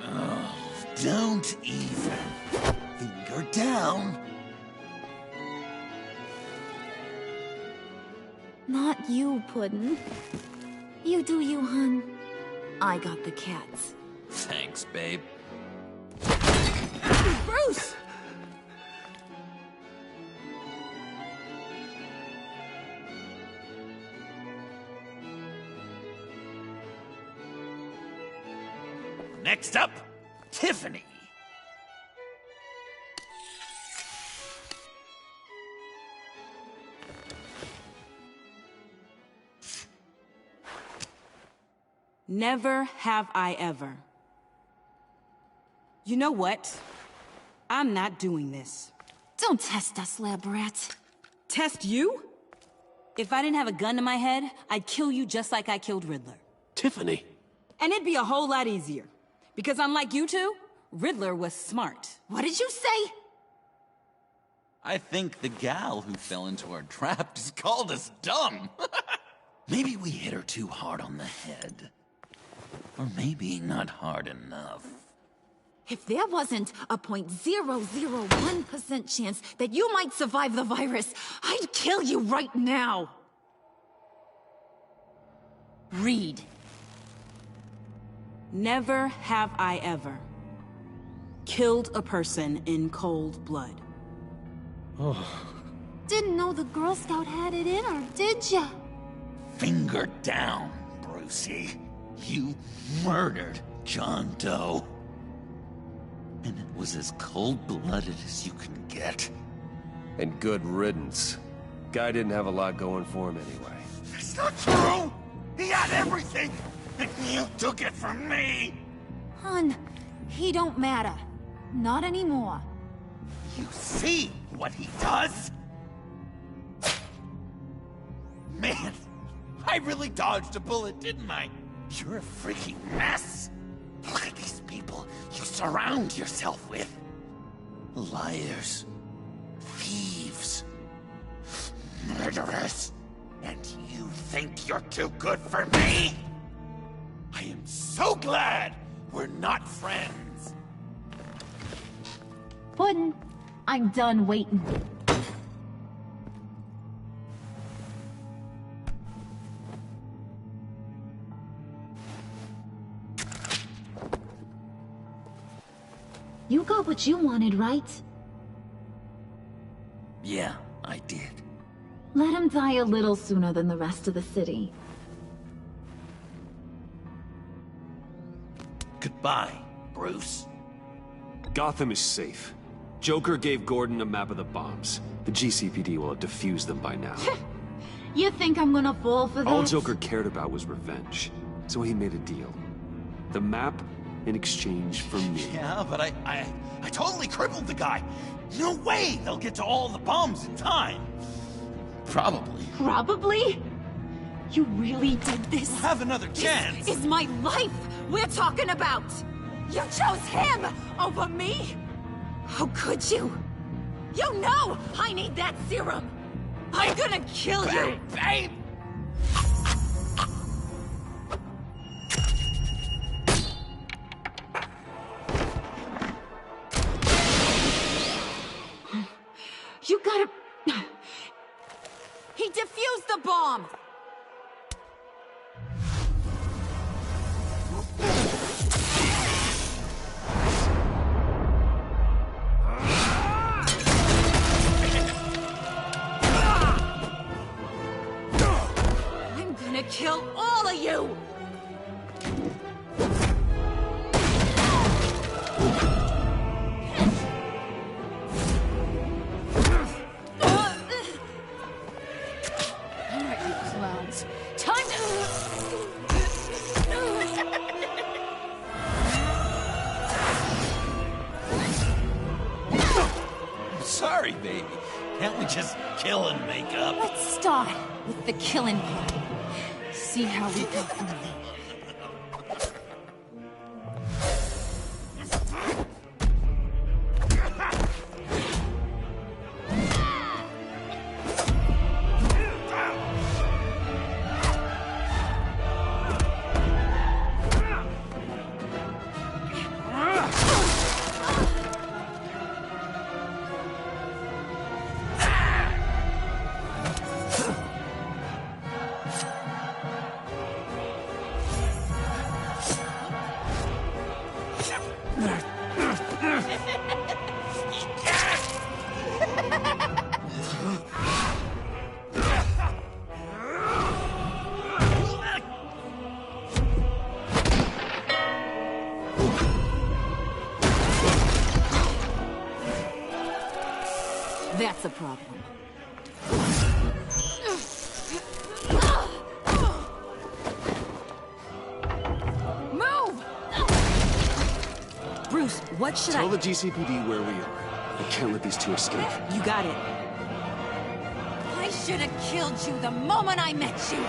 A: Oh, don't even. Finger down.
J: Not you, Puddin'. You do you, hun. I got the cats.
A: Thanks, babe.
J: Bruce!
A: Next up, Tiffany.
D: Never have I ever. You know what? I'm not doing this.
J: Don't test us, lab rat.
D: Test you? If I didn't have a gun to my head, I'd kill you just like I killed Riddler.
H: Tiffany.
D: And it'd be a whole lot easier. Because unlike you two, Riddler was smart.
J: What did you say?
A: I think the gal who fell into our trap just called us dumb. Maybe we hit her too hard on the head. Or maybe not hard enough.
J: If there wasn't a 0.001% chance that you might survive the virus, I'd kill you right now.
D: Read. Never have I ever killed a person in cold blood.
H: Oh.
J: Didn't know the Girl Scout had it in her, did ya?
A: Finger down, Brucey. You murdered John Doe. And it was as cold-blooded as you can get.
H: And good riddance. Guy didn't have a lot going for him anyway.
B: It's not true! He had everything! And you took it from me!
J: Hun, he don't matter. Not anymore.
B: You see what he does? Man, I really dodged a bullet, didn't I? You're a freaking mess! Look at these people you surround yourself with. Liars. Thieves. Murderers. And you think you're too good for me? I am so glad we're not friends.
J: Puddin', I'm done waiting. You got what you wanted, right?
B: Yeah, I did.
J: Let him die a little sooner than the rest of the city.
B: Goodbye, Bruce.
H: Gotham is safe. Joker gave Gordon a map of the bombs. The GCPD will have defused them by now.
J: You think I'm gonna fall for that?
H: All Joker cared about was revenge, so he made a deal. The map in exchange for me.
B: Yeah, but I totally crippled the guy. No way they'll get to all the bombs in time. Probably.
J: Probably? You really did this?
B: We'll have another chance.
J: This is my life we're talking about. You chose him over me? How could you? You know I need that serum. I'm gonna kill you.
B: Babe!
J: You gotta... He defused the bomb! I'm gonna kill all of you!
B: Sorry, baby. Can't we just kill and make up?
J: Let's start with the killing part. See how we go from there. That's a problem. Move! Bruce, what should
H: Tell the GCPD where we are. I can't let these two escape.
J: You got it. I should have killed you the moment I met you.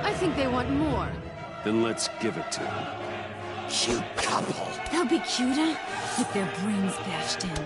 J: I think they want more.
H: Then let's give it to them.
B: Cute couple.
J: They'll be cuter with their brains bashed in.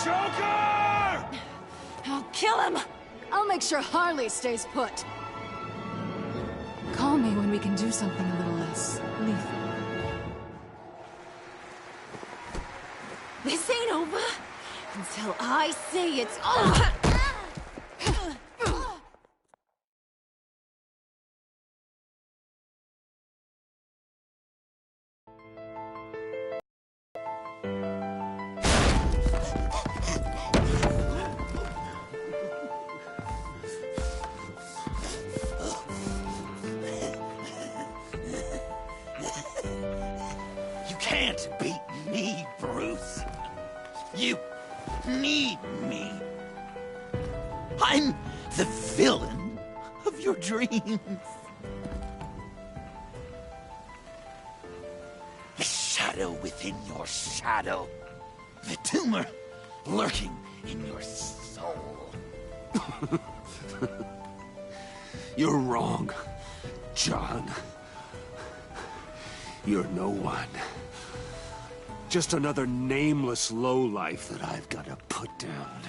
Q: Joker! I'll kill him! I'll make sure Harley stays put. Call me when we can do something a little less lethal.
D: This ain't over until I say it's over.
B: You can't beat me, Bruce. You need me. I'm the villain of your dreams. The shadow within your shadow. The tumor lurking in your soul.
H: You're wrong, John. You're no one. Just another nameless lowlife that I've got to put down.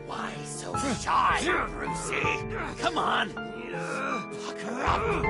B: Why so shy, Brucey? Come on. Lock her up.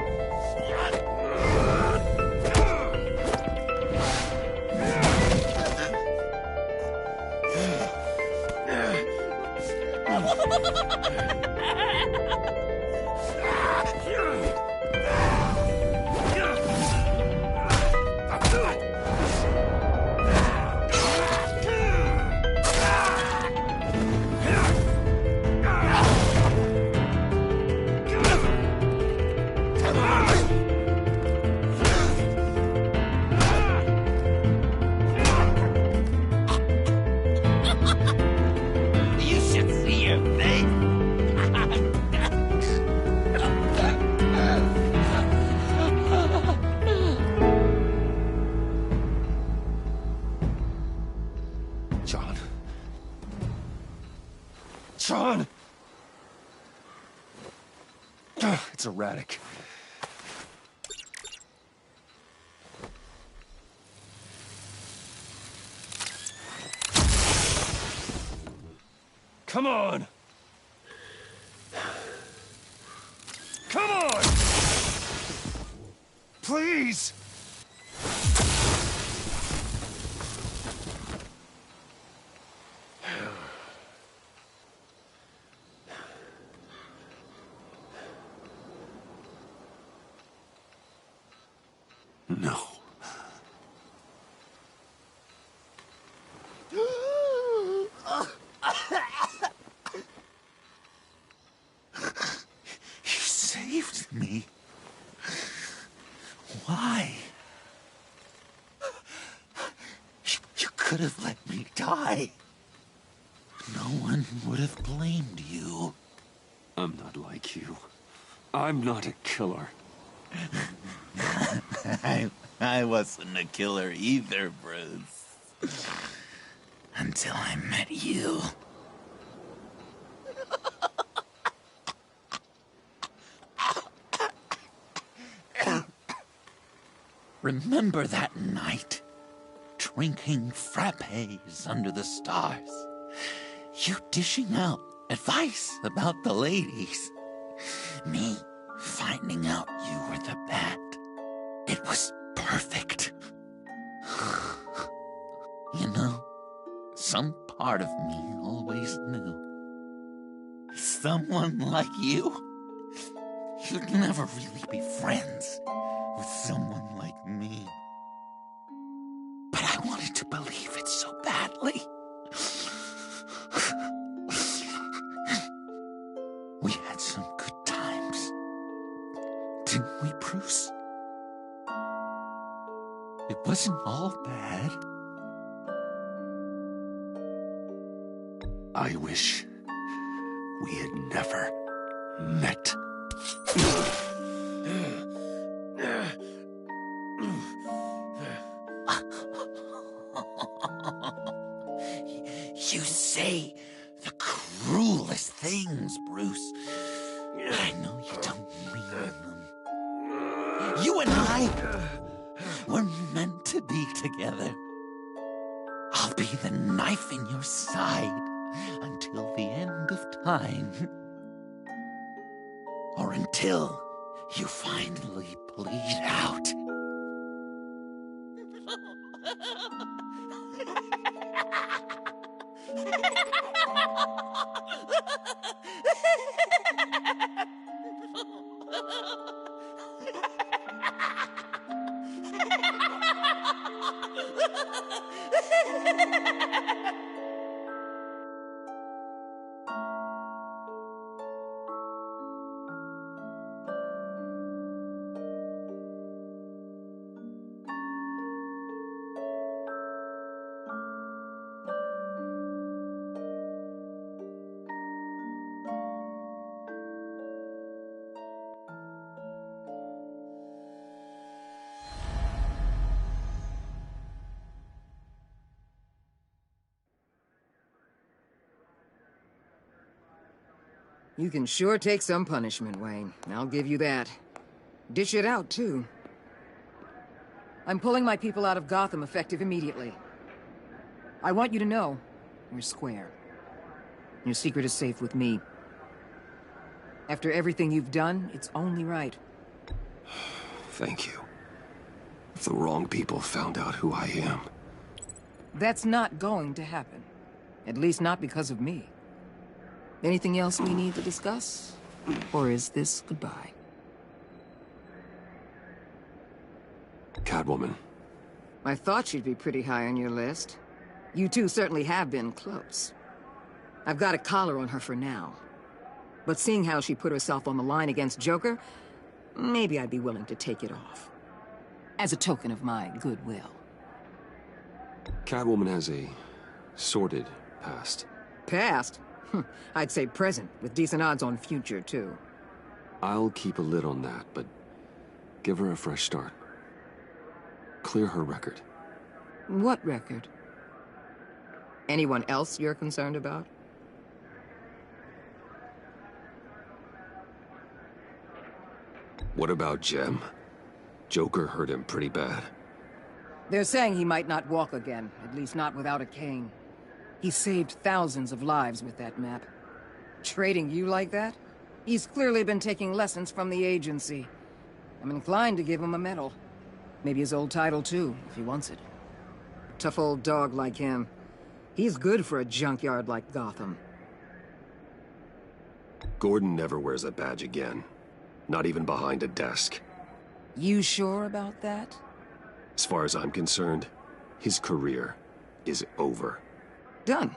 B: You should see your face.
H: John. John! It's erratic. Come on! Come on! Please! No.
B: You saved me. Why? You could have let me die. No one would have blamed you.
H: I'm not like you. I'm not a killer.
B: I wasn't a killer either, Bruce. Until I met you. Remember that night? Drinking frappes under the stars. You dishing out advice about the ladies. Me finding out you were the bat. It was perfect. You know, some part of me always knew. Someone like you, you'd never really be friends with someone like me. But I wanted to believe it so badly. We had some good times, didn't we, Bruce? It wasn't all bad. I wish we had never met. You say the cruelest things, Bruce. I know you don't mean them. You and I were meant to be together. I'll be the knife in your side until the end of time. Or until you finally bleed out.
O: You can sure take some punishment, Wayne. I'll give you that. Dish it out, too. I'm pulling my people out of Gotham effective immediately. I want you to know, we're square. Your secret is safe with me. After everything you've done, it's only right.
H: Thank you. If the wrong people found out who I am...
O: That's not going to happen. At least not because of me. Anything else we need to discuss? Or is this goodbye?
H: Catwoman.
O: I thought she'd be pretty high on your list. You two certainly have been close. I've got a collar on her for now. But seeing how she put herself on the line against Joker, maybe I'd be willing to take it off. As a token of my goodwill.
H: Catwoman has a sordid past.
O: Past? I'd say present, with decent odds on future, too.
H: I'll keep a lid on that, but give her a fresh start. Clear her record.
O: What record? Anyone else you're concerned about?
H: What about Jem? Joker hurt him pretty bad.
O: They're saying he might not walk again, at least not without a cane. He saved thousands of lives with that map. Trading you like that? He's clearly been taking lessons from the agency. I'm inclined to give him a medal. Maybe his old title too, if he wants it. A tough old dog like him. He's good for a junkyard like Gotham.
H: Gordon never wears a badge again. Not even behind a desk.
O: You sure about that?
H: As far as I'm concerned, his career is over.
O: Done.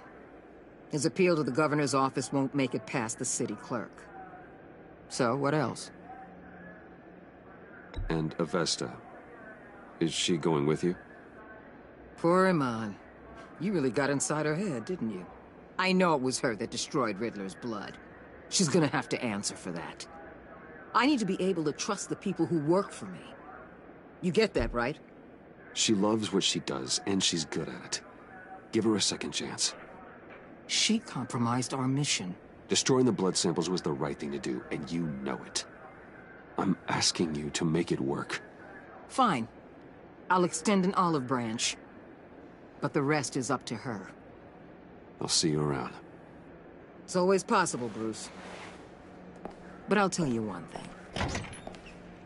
O: His appeal to the governor's office won't make it past the city clerk. So, what else?
H: And Avesta. Is she going with you?
O: Poor Iman. You really got inside her head, didn't you? I know it was her that destroyed Riddler's blood. She's gonna have to answer for that. I need to be able to trust the people who work for me. You get that, right?
H: She loves what she does, and she's good at it. Give her a second chance.
O: She compromised our mission.
H: Destroying the blood samples was the right thing to do, and you know it. I'm asking you to make it work.
O: Fine. I'll extend an olive branch. But the rest is up to her.
H: I'll see you around.
O: It's always possible, Bruce. But I'll tell you one thing.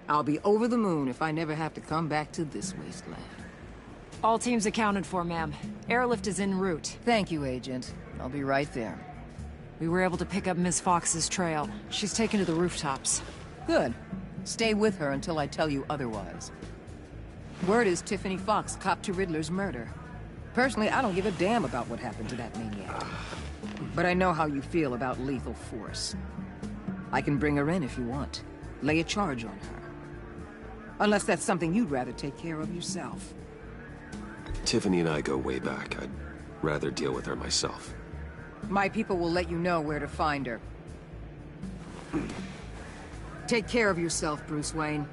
O: I'll be over the moon if I never have to come back to this wasteland.
Q: All teams accounted for, ma'am. Airlift is en route.
O: Thank you, Agent. I'll be right there.
Q: We were able to pick up Ms. Fox's trail. She's taken to the rooftops.
O: Good. Stay with her until I tell you otherwise. Word is Tiffany Fox copped to Riddler's murder. Personally, I don't give a damn about what happened to that maniac. But I know how you feel about lethal force. I can bring her in if you want. Lay a charge on her. Unless that's something you'd rather take care of yourself.
H: Tiffany and I go way back. I'd rather deal with her myself.
O: My people will let you know where to find her. Take care of yourself, Bruce Wayne.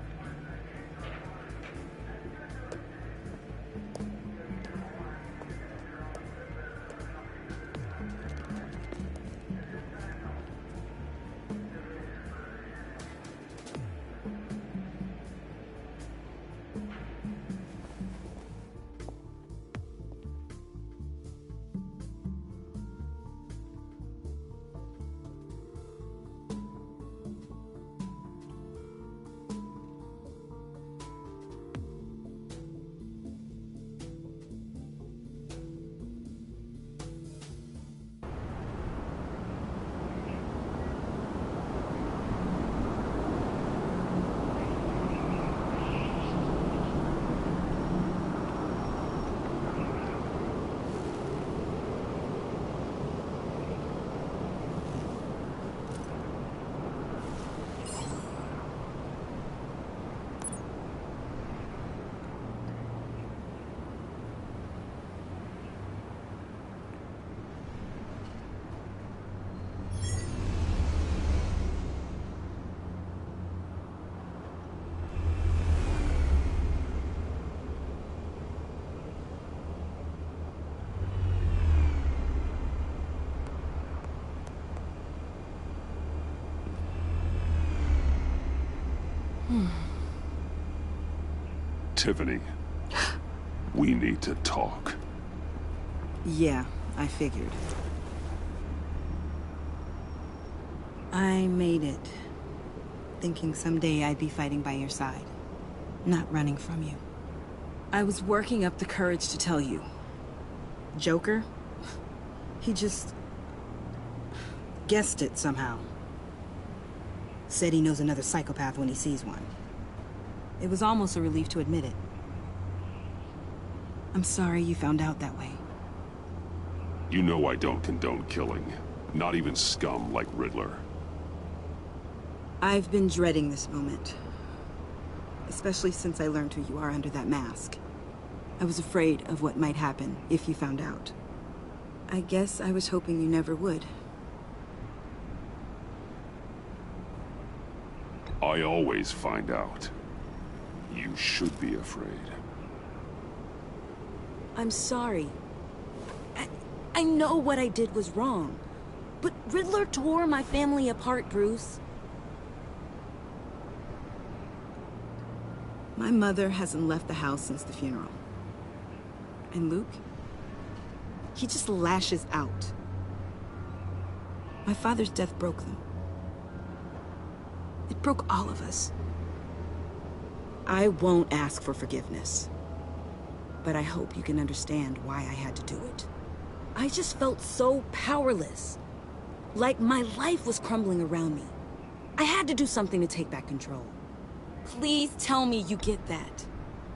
C: Tiffany, we need to talk.
D: Yeah, I figured. I made it, thinking someday I'd be fighting by your side, not running from you. I was working up the courage to tell you. Joker? He just guessed it somehow. Said he knows another psychopath when he sees one. It was almost a relief to admit it. I'm sorry you found out that way.
C: You know I don't condone killing. Not even scum like Riddler.
D: I've been dreading this moment. Especially since I learned who you are under that mask. I was afraid of what might happen if you found out. I guess I was hoping you never would.
C: I always find out. You should be afraid.
D: I'm sorry. I know what I did was wrong. But Riddler tore my family apart, Bruce. My mother hasn't left the house since the funeral. And Luke? He just lashes out. My father's death broke them. It broke all of us. I won't ask for forgiveness. But I hope you can understand why I had to do it. I just felt so powerless. Like my life was crumbling around me. I had to do something to take back control. Please tell me you get that.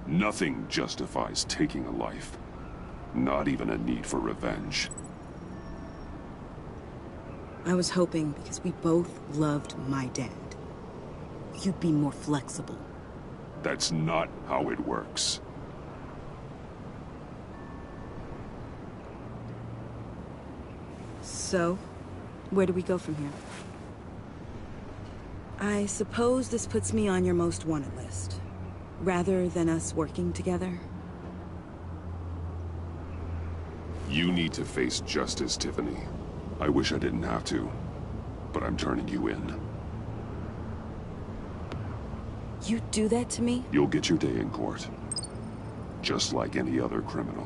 C: Nothing justifies taking a life. Not even a need for revenge.
D: I was hoping because we both loved my dad, you'd be more flexible.
C: That's not how it works.
D: So, where do we go from here? I suppose this puts me on your most wanted list, rather than us working together.
C: You need to face justice, Tiffany. I wish I didn't have to, but I'm turning you in.
D: You do that to me?
C: You'll get your day in court. Just like any other criminal.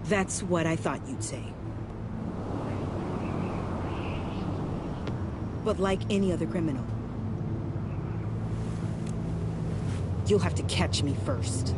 D: That's what I thought you'd say. But like any other criminal, you'll have to catch me first.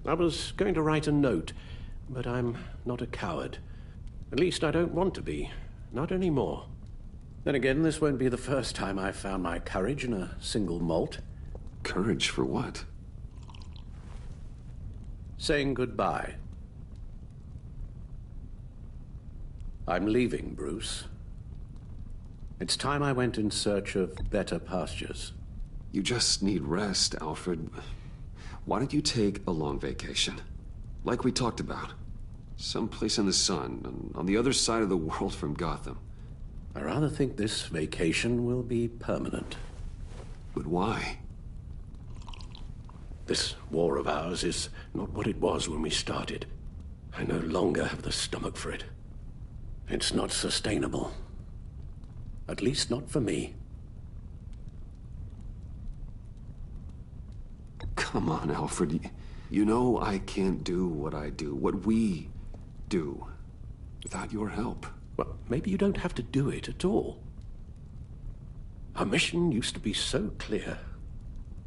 S: I was going to write a note, but I'm not a coward. At least I don't want to be. Not anymore. Then again, this won't be the first time I've found my courage in a single malt.
H: Courage for what?
S: Saying goodbye. I'm leaving, Bruce. It's time I went in search of better pastures.
H: You just need rest, Alfred. Why don't you take a long vacation? Like we talked about. Someplace in the sun, on the other side of the world from Gotham.
S: I rather think this vacation will be permanent.
H: But why?
S: This war of ours is not what it was when we started. I no longer have the stomach for it. It's not sustainable. At least not for me.
H: Come on, Alfred. You know I can't do what I do, what we do, without your help.
S: Well, maybe you don't have to do it at all. Our mission used to be so clear.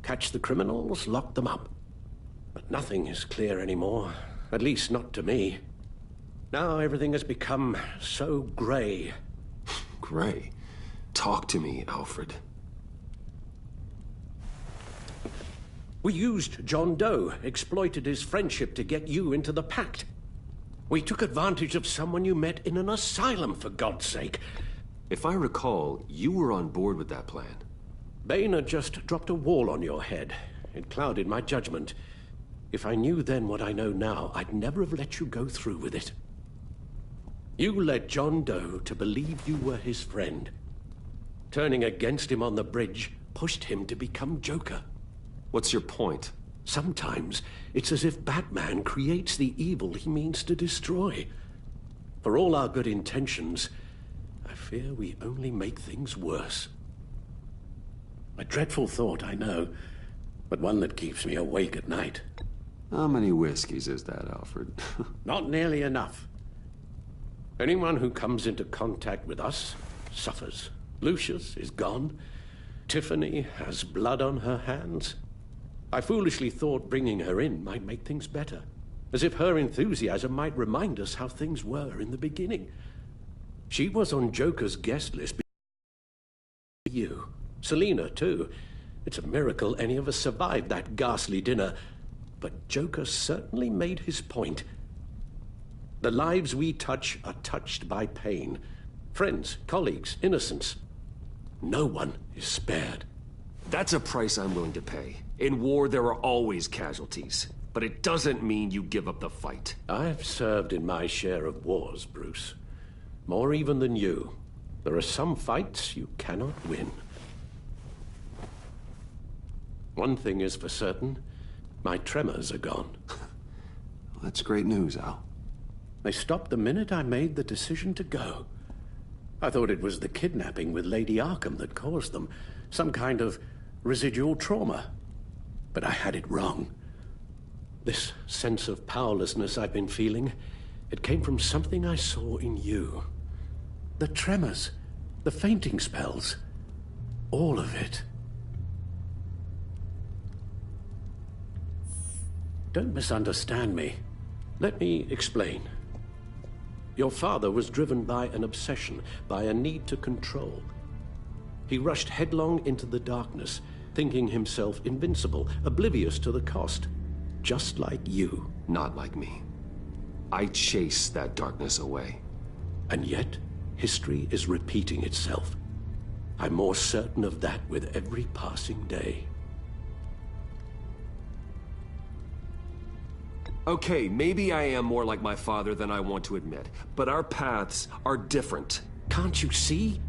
S: Catch the criminals, lock them up. But nothing is clear anymore, at least not to me. Now everything has become so grey.
H: Grey? Talk to me, Alfred.
S: We used John Doe, exploited his friendship to get you into the pact. We took advantage of someone you met in an asylum, for God's sake.
H: If I recall, you were on board with that plan.
S: Bane just dropped a wall on your head. It clouded my judgment. If I knew then what I know now, I'd never have let you go through with it. You led John Doe to believe you were his friend. Turning against him on the bridge pushed him to become Joker.
H: What's your point?
S: Sometimes it's as if Batman creates the evil he means to destroy. For all our good intentions, I fear we only make things worse. A dreadful thought, I know, but one that keeps me awake at night.
H: How many whiskeys is that, Alfred?
S: Not nearly enough. Anyone who comes into contact with us suffers. Lucius is gone. Tiffany has blood on her hands. I foolishly thought bringing her in might make things better, as if her enthusiasm might remind us how things were in the beginning. She was on Joker's guest list. You. Selina, too. It's a miracle any of us survived that ghastly dinner. But Joker certainly made his point. The lives we touch are touched by pain. Friends, colleagues, innocents. No one is spared.
H: That's a price I'm willing to pay. In war, there are always casualties. But it doesn't mean you give up the fight.
S: I've served in my share of wars, Bruce. More even than you. There are some fights you cannot win. One thing is for certain. My tremors are gone.
H: That's great news, Al.
S: They stopped the minute I made the decision to go. I thought it was the kidnapping with Lady Arkham that caused them. Some kind of residual trauma. But I had it wrong. This sense of powerlessness I've been feeling, it came from something I saw in you. The tremors, the fainting spells, all of it. Don't misunderstand me. Let me explain. Your father was driven by an obsession, by a need to control. He rushed headlong into the darkness, thinking himself invincible, oblivious to the cost. Just like you.
H: Not like me. I chased that darkness away.
S: And yet, history is repeating itself. I'm more certain of that with every passing day.
H: Okay, maybe I am more like my father than I want to admit, but our paths are different.
S: Can't you see?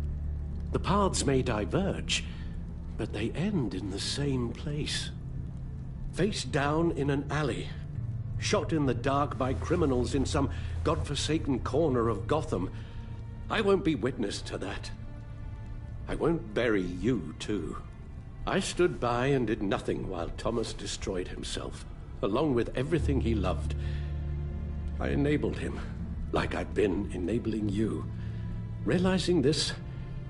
S: The paths may diverge, but they end in the same place. Face down in an alley, shot in the dark by criminals in some godforsaken corner of Gotham. I won't be witness to that. I won't bury you, too. I stood by and did nothing while Thomas destroyed himself, along with everything he loved. I enabled him, like I'd been enabling you. Realizing this,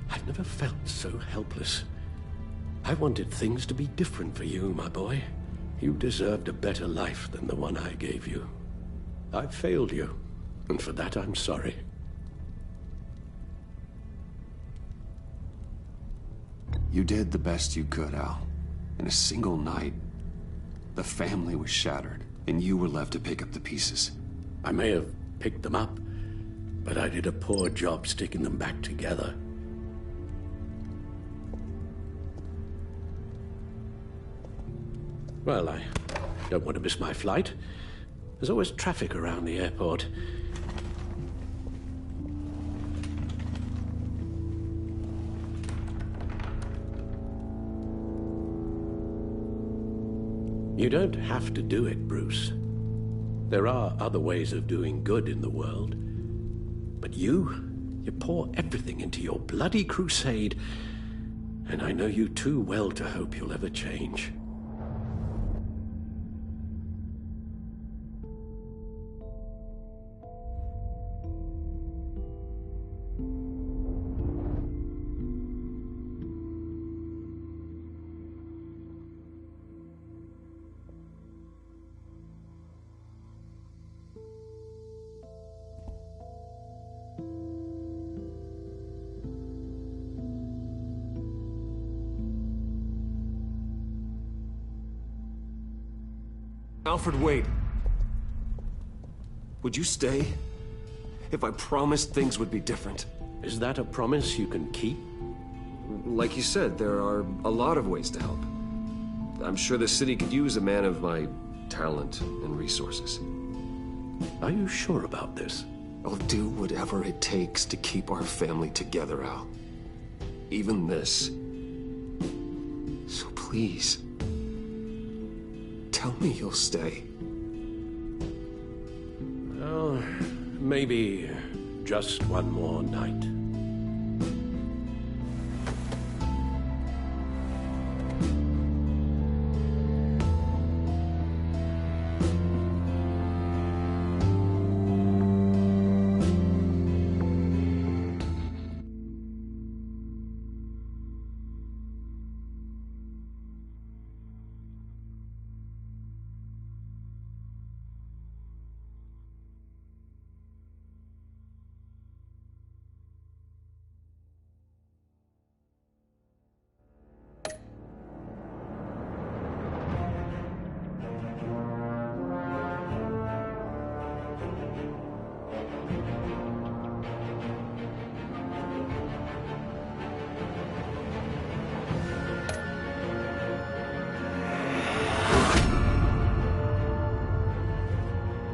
S: I've never felt so helpless. I wanted things to be different for you, my boy. You deserved a better life than the one I gave you. I failed you, and for that I'm sorry.
H: You did the best you could, Al. In a single night, the family was shattered, and you were left to pick up the pieces.
S: I may have picked them up, but I did a poor job sticking them back together. Well, I don't want to miss my flight. There's always traffic around the airport. You don't have to do it, Bruce. There are other ways of doing good in the world. But you pour everything into your bloody crusade, and I know you too well to hope you'll ever change.
H: Alfred, wait. Would you stay? If I promised things would be different.
S: Is that a promise you can keep?
H: Like you said, there are a lot of ways to help. I'm sure the city could use a man of my talent and resources.
S: Are you sure about this?
H: I'll do whatever it takes to keep our family together, Al. Even this. So please, tell me you'll stay.
S: Well, maybe just one more night.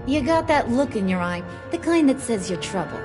J: You got that look in your eye, the kind that says you're trouble.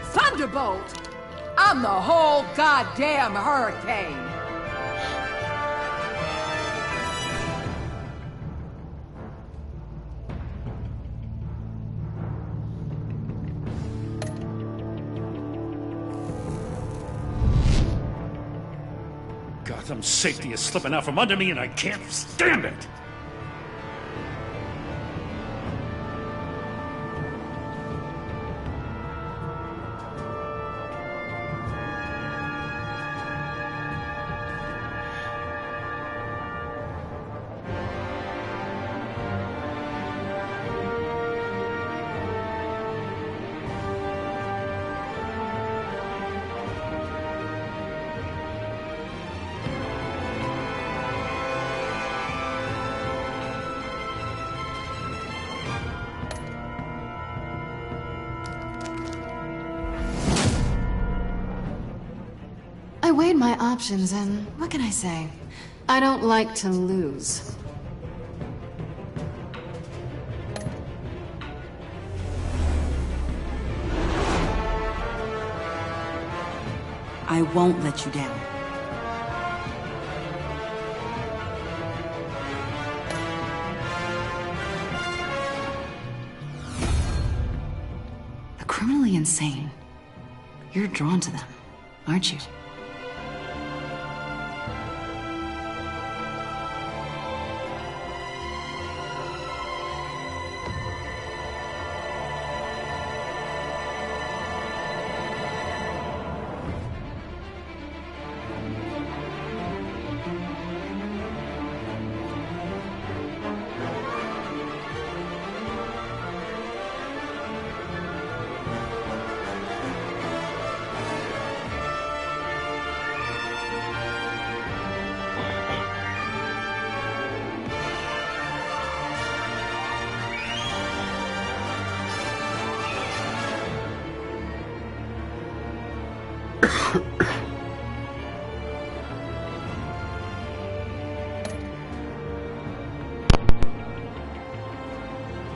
O: Thunderbolt! I'm the whole goddamn hurricane!
E: Gotham's safety is slipping out from under me and I can't stand it!
Q: weighed my options, and what can I say? I don't like to lose.
D: I won't let you down.
Q: The criminally insane. You're drawn to them, aren't you?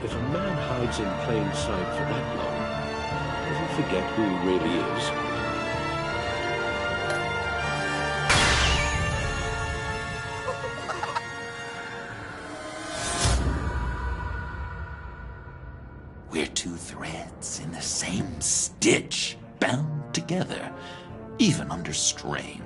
S: If a man hides in plain sight for that long, does he forget who he really is?
B: We're two threads in the same stitch, bound together, even under strain.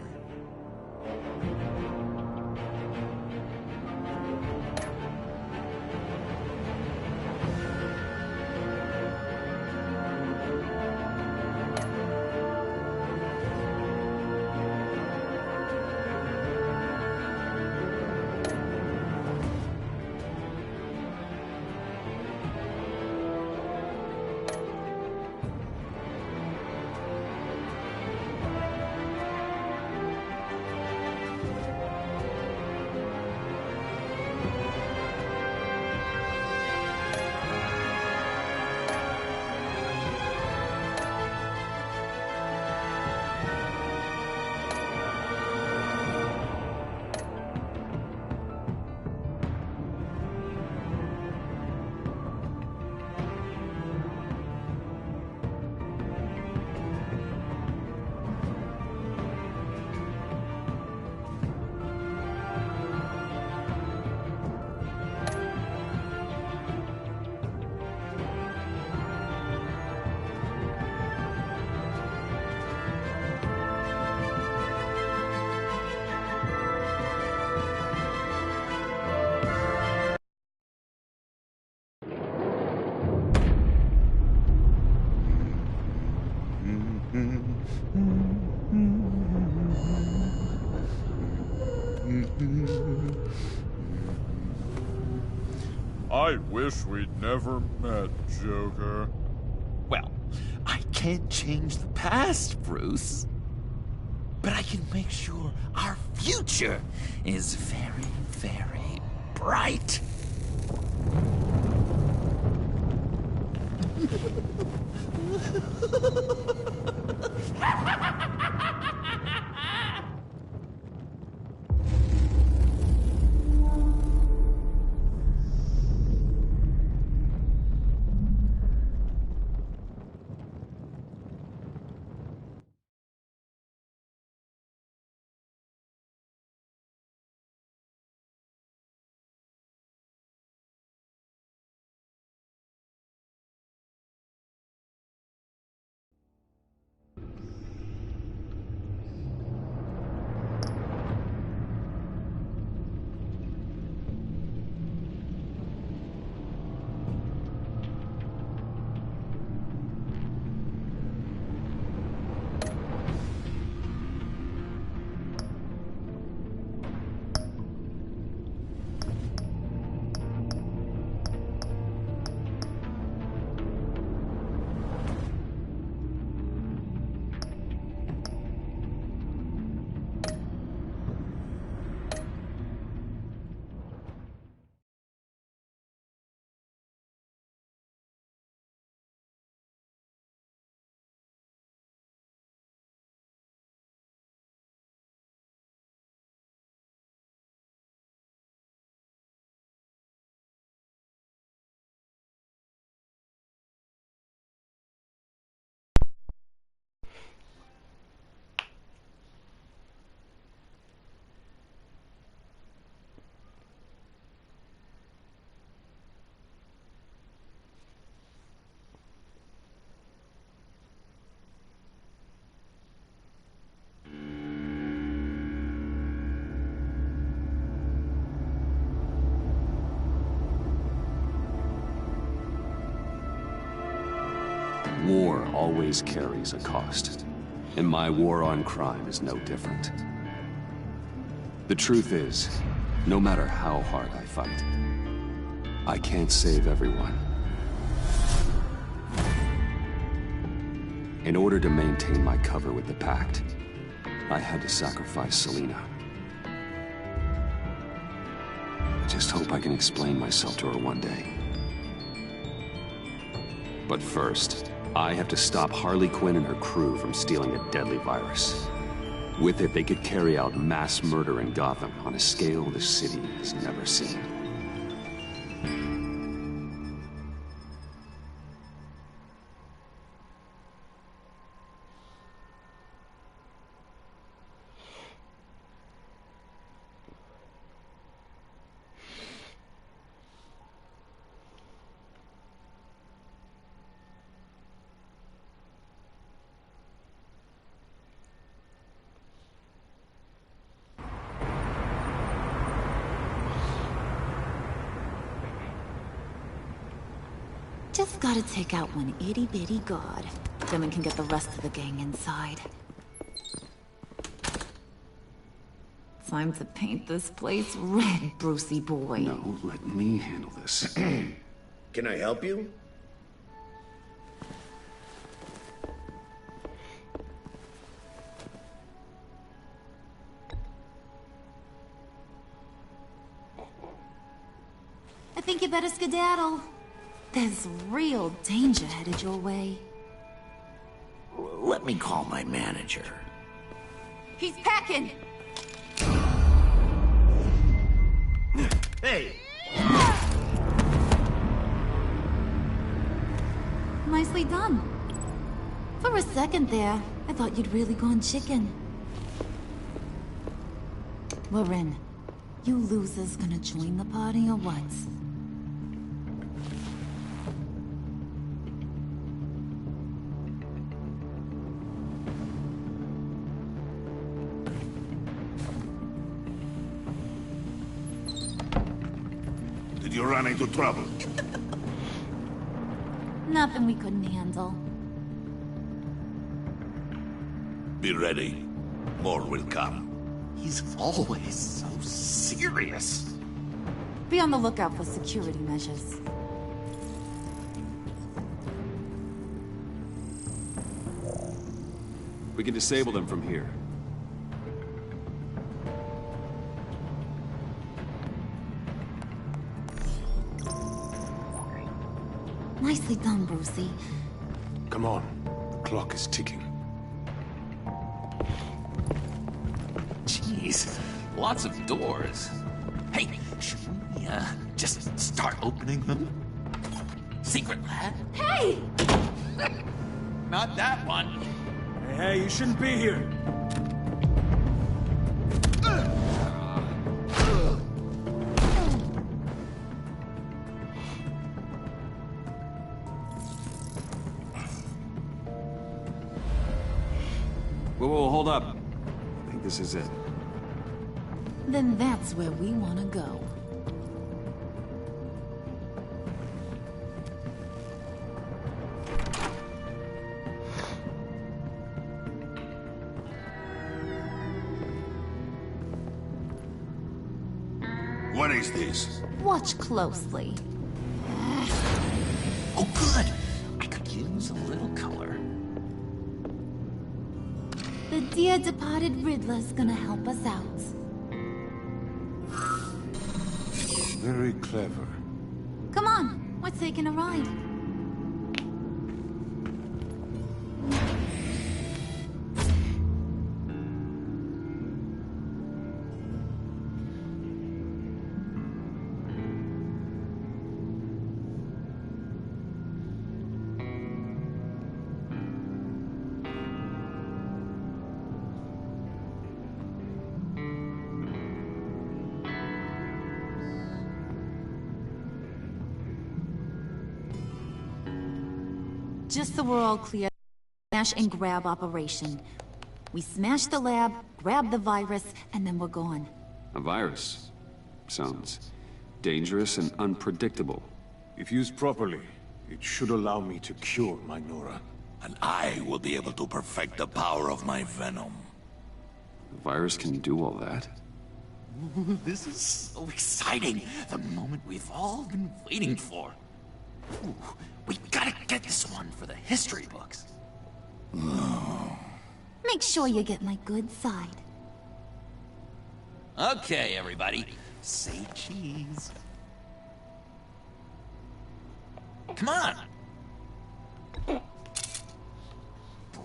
T: I wish we'd never met, Joker.
B: Well, I can't change the past, Bruce. But I can make sure our future is very, very bright.
H: War always carries a cost, and my war on crime is no different. The truth is, no matter how hard I fight, I can't save everyone. In order to maintain my cover with the Pact, I had to sacrifice Selina. I just hope I can explain myself to her one day. But first, I have to stop Harley Quinn and her crew from stealing a deadly virus. With it, they could carry out mass murder in Gotham on a scale the city has never seen.
J: Just gotta take out one itty-bitty god. Then we can get the rest of the gang inside. Time to paint this place red, Brucey boy.
H: No, let me handle this.
U: Can I help you?
J: I think you better skedaddle. There's real danger headed your way.
B: Let me call my manager.
J: He's packing!
B: Hey!
J: Nicely done. For a second there, I thought you'd really gone chicken. We're in. You losers gonna join the party or what?
B: Did you run into trouble?
J: Nothing we couldn't handle.
B: Be ready. More will come. He's always so serious.
J: Be on the lookout for security measures.
H: We can disable them from here.
J: Nicely done, Brucey.
T: Come on. The clock is ticking.
B: Jeez, lots of doors. Hey, should we, just start opening them? Secret lab?
J: Hey!
B: Not that one.
F: Hey, you shouldn't be here.
H: Whoa, hold up. I think this is it.
J: Then that's where we want to go.
B: What is this?
J: Watch closely.
B: Oh, good. I could use a little color.
J: The dear departed Riddler's gonna help us out.
T: Very clever.
J: Come on, we're taking a ride. Just so we're all clear, smash and grab operation. We smash the lab, grab the virus, and then we're gone.
H: A virus? Sounds dangerous and unpredictable.
T: If used properly, it should allow me to cure my Nora.
B: and I will be able to perfect the power of my venom.
H: The virus can do all that?
B: Ooh, this is so exciting. The moment we've all been waiting for. Ooh, we gotta get this one for the history books.
J: Make sure you get my good side.
B: Okay, everybody. Say cheese. Come on.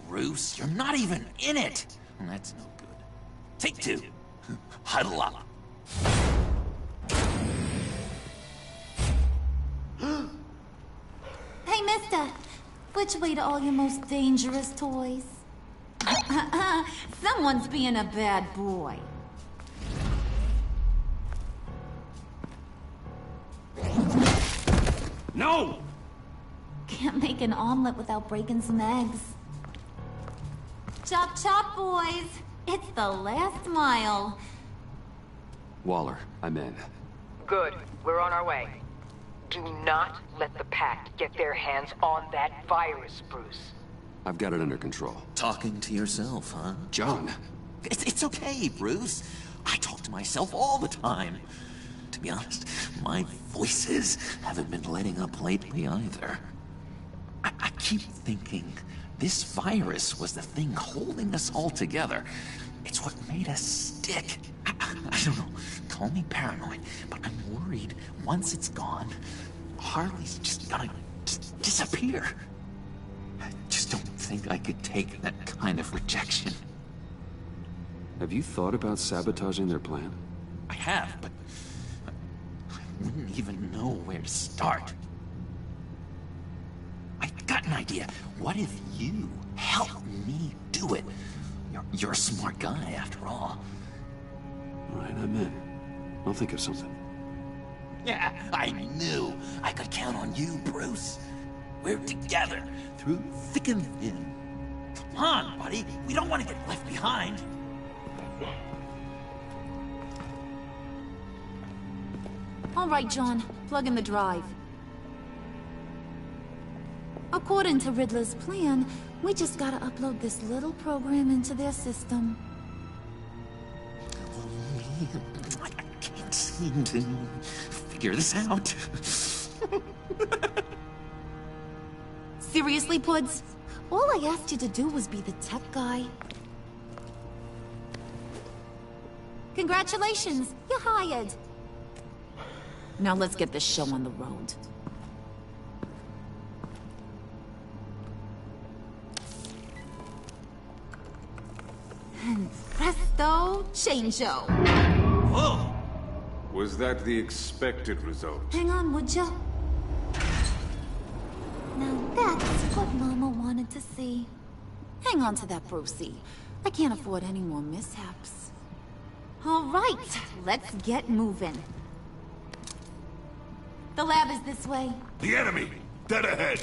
B: Bruce, you're not even in it. That's no good. Take two. Huddle up.
J: Hey, mister. Which way to all your most dangerous toys? Someone's being a bad boy.
F: No!
J: Can't make an omelet without breaking some eggs. Chop chop, boys. It's the last mile.
H: Waller, I'm in.
N: Good. We're on our way. Do not let the Pact get their hands on that virus, Bruce.
H: I've got it under control.
B: Talking to yourself, huh?
H: John!
B: It's okay, Bruce. I talk to myself all the time. To be honest, my voices haven't been letting up lately either. I keep thinking this virus was the thing holding us all together. It's what made us stick. I don't know, call me paranoid, but I'm worried once it's gone, Harley's just gonna disappear. I just don't think I could take that kind of rejection.
H: Have you thought about sabotaging their plan?
B: I have, but I wouldn't even know where to start. I got an idea. What if you help me do it? You're a smart guy, after all.
H: All right, I'm in. I'll think of something.
B: Yeah, I knew I could count on you, Bruce. We're together, through thick and thin. Come on, buddy. We don't want to get left behind.
J: All right, John. Plug in the drive. According to Riddler's plan, we just gotta upload this little program into their system.
B: I can't seem to figure this out.
J: Seriously, Puds? All I asked you to do was be the tech guy. Congratulations, you're hired. Now let's get this show on the road. And presto, changeo.
B: Whoa!
P: Was that the expected result?
J: Hang on, would ya? Now that's what Mama wanted to see. Hang on to that, Brucey. I can't afford any more mishaps. All right, let's get moving. The lab is this way.
C: The enemy! Dead ahead!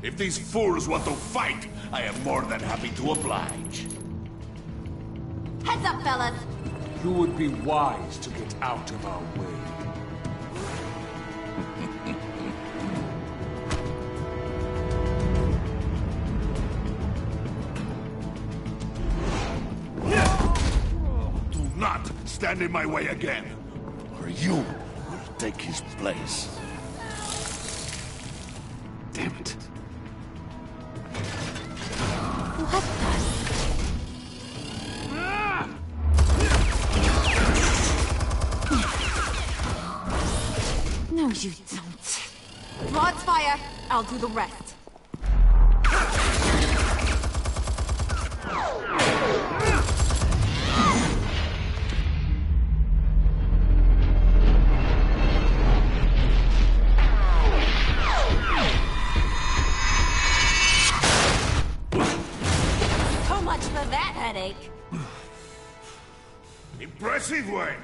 B: If these fools want to fight, I am more than happy to oblige.
J: Heads up, fellas!
P: You would be wise to get out of our way.
C: Do not stand in my way again, or you will take his place.
H: Damn it.
J: What the? No, you don't. Rod's fire. I'll do the rest. So much for that headache.
C: Impressive, Wayne.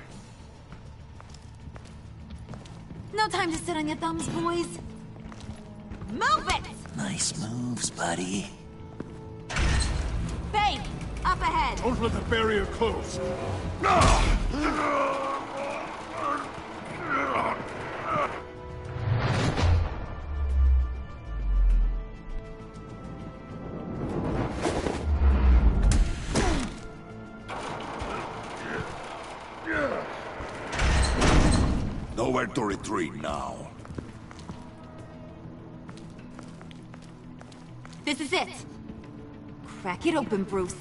J: No time to sit on your thumbs, boys. Move it!
B: Nice moves, buddy.
J: Babe, up ahead.
F: Don't let the barrier close.
B: to retreat now.
G: This is it. Crack it open, Bruce.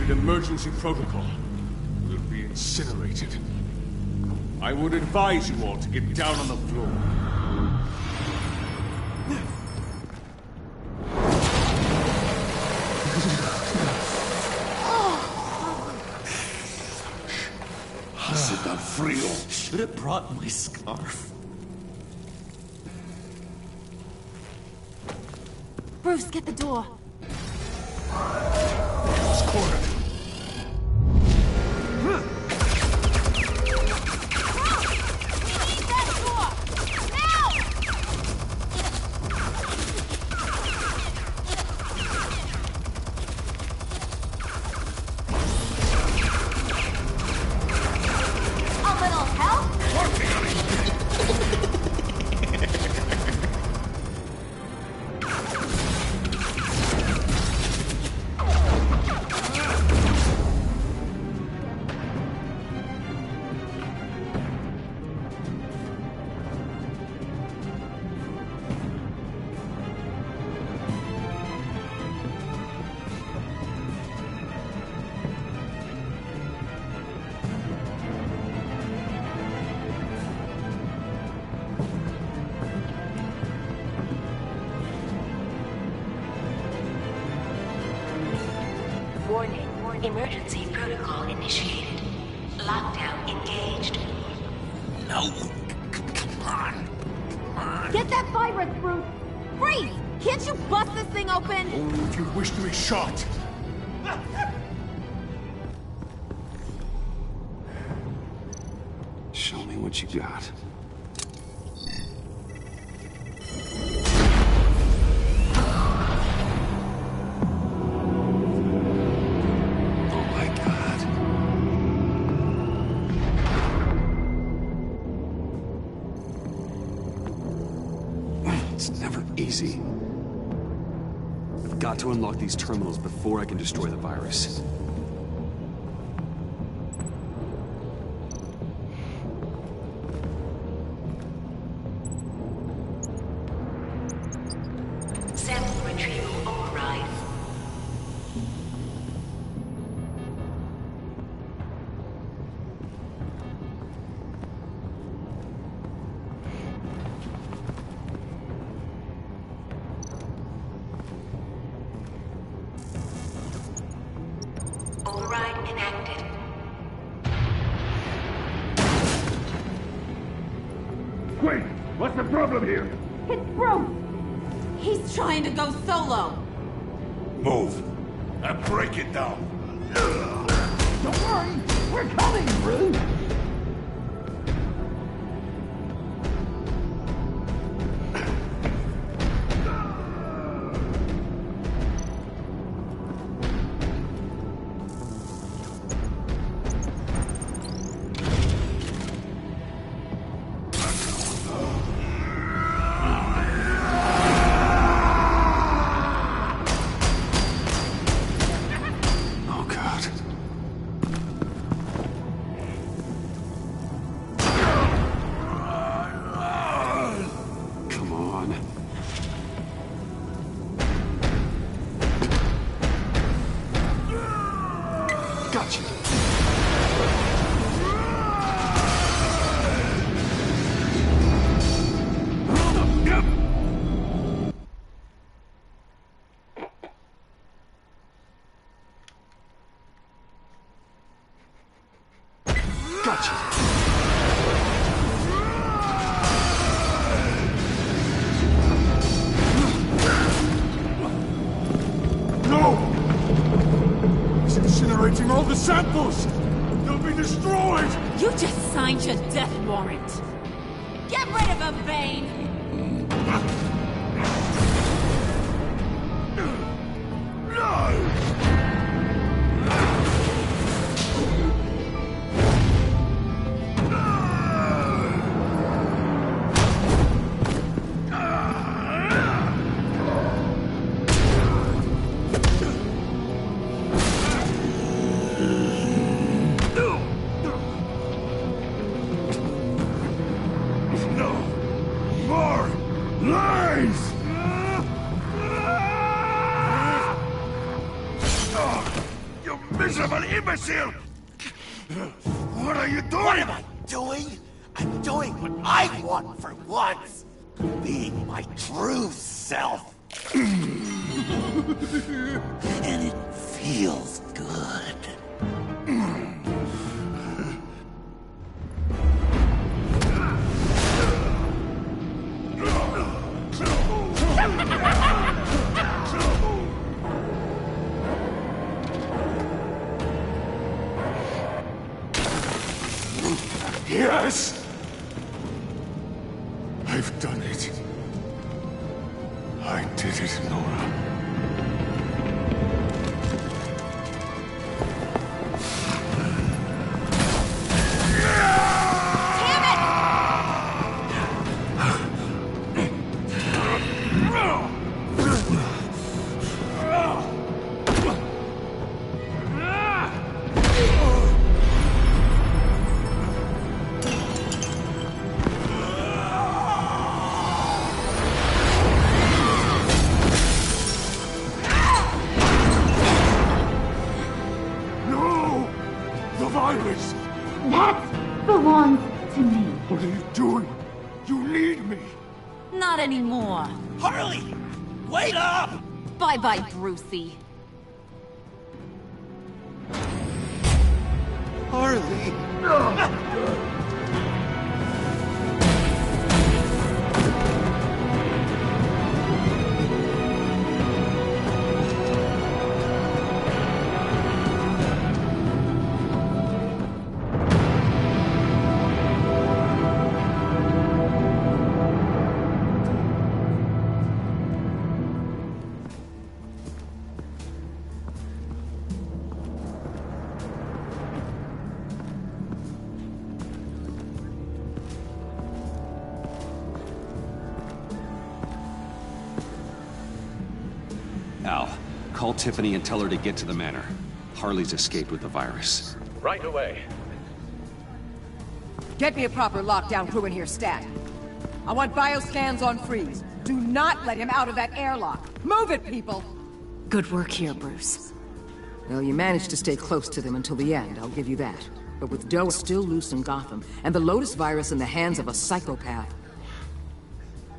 F: Emergency protocol. Will be incinerated. I would advise you all to get down on the floor.
B: Hace frio.
F: Should have brought my scarf.
G: Bruce, get the door.
F: It's cornered.
J: Warning. Emergency protocol initiated. Lockdown engaged.
B: No. Come on.
G: Get that virus, Bruce! Freeze! Can't you bust this thing open?
F: Only if you wish to be shot.
H: Show me what you got. Easy. I've got to unlock these terminals before I can destroy the virus.
J: Sample retrieval override. Override enacted.
F: Wait! What's the problem here?
G: It's Bruce! He's trying to go solo!
B: Move. And break it down.
F: Don't worry! We're coming, Bruce! Incinerator generating all the samples! They'll be destroyed!
D: You just signed your death warrant. Get rid of him, Bane!
B: What are you doing? What am I doing? I'm doing what I want for once. Being my true self. And it feels good.
F: Yes! I've done it. I did it, Nora.
J: That's belongs to me.
F: What are you doing? You need me.
D: Not anymore.
B: Harley! Wait up!
D: Bye-bye, Brucey.
B: Harley!
H: Al, call Tiffany and tell her to get to the manor. Harley's escaped with the virus.
L: Right away.
O: Get me a proper lockdown crew in here, stat. I want bioscans on Freeze. Do not let him out of that airlock. Move it, people!
Q: Good work here, Bruce.
O: Well, you managed to stay close to them until the end, I'll give you that. But with Doe still loose in Gotham, and the Lotus virus in the hands of a psychopath,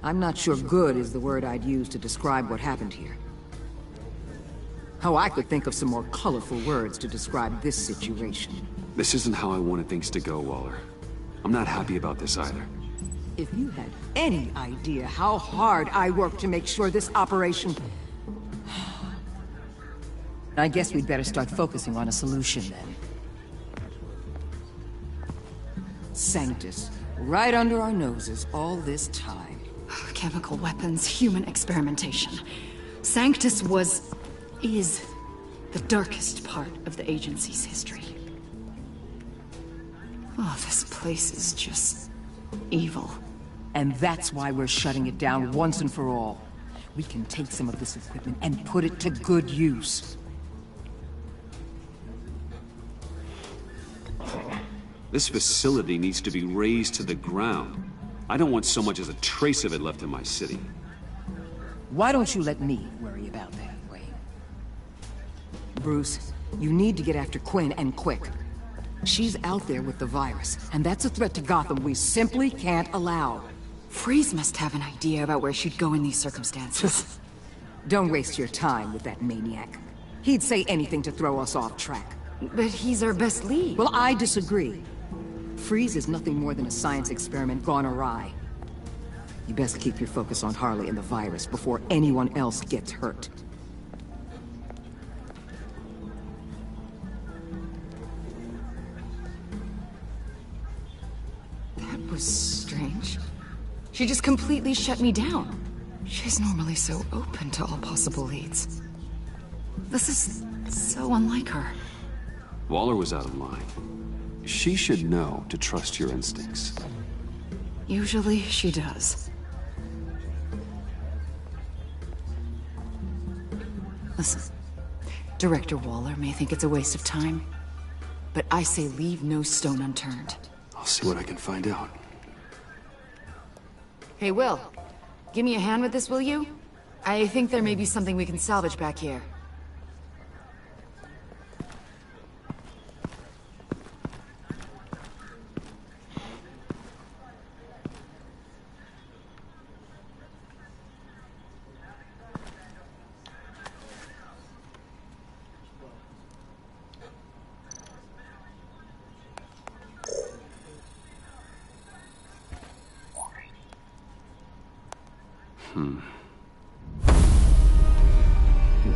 O: I'm not sure good is the word I'd use to describe what happened here. Oh, I could think of some more colorful words to describe this situation.
H: This isn't how I wanted things to go, Waller. I'm not happy about this either.
O: If you had any idea how hard I worked to make sure this operation... I guess we'd better start focusing on a solution, then. Sanctus, right under our noses all this time.
Q: Chemical weapons, human experimentation. Sanctus is the darkest part of the agency's history. Oh, this place is just evil.
O: And that's why we're shutting it down once and for all. We can take some of this equipment and put it to good use.
H: This facility needs to be razed to the ground. I don't want so much as a trace of it left in my city.
O: Why don't you let me worry about that, Wayne? Bruce, you need to get after Quinn, and quick. She's out there with the virus, and that's a threat to Gotham we simply can't allow.
Q: Freeze must have an idea about where she'd go in these circumstances.
O: Don't waste your time with that maniac. He'd say anything to throw us off track.
Q: But he's our best lead.
O: Well, I disagree. Freeze is nothing more than a science experiment gone awry. You best keep your focus on Harley and the virus before anyone else gets hurt.
Q: was strange. She just completely shut me down. She's normally so open to all possible leads. This is so unlike her.
H: Waller was out of line. She should know to trust your instincts.
Q: Usually she does. Listen, Director Waller may think it's a waste of time, but I say leave no stone unturned.
H: I'll see what I can find out.
Q: Hey, Will. Give me a hand with this, will you? I think there may be something we can salvage back here.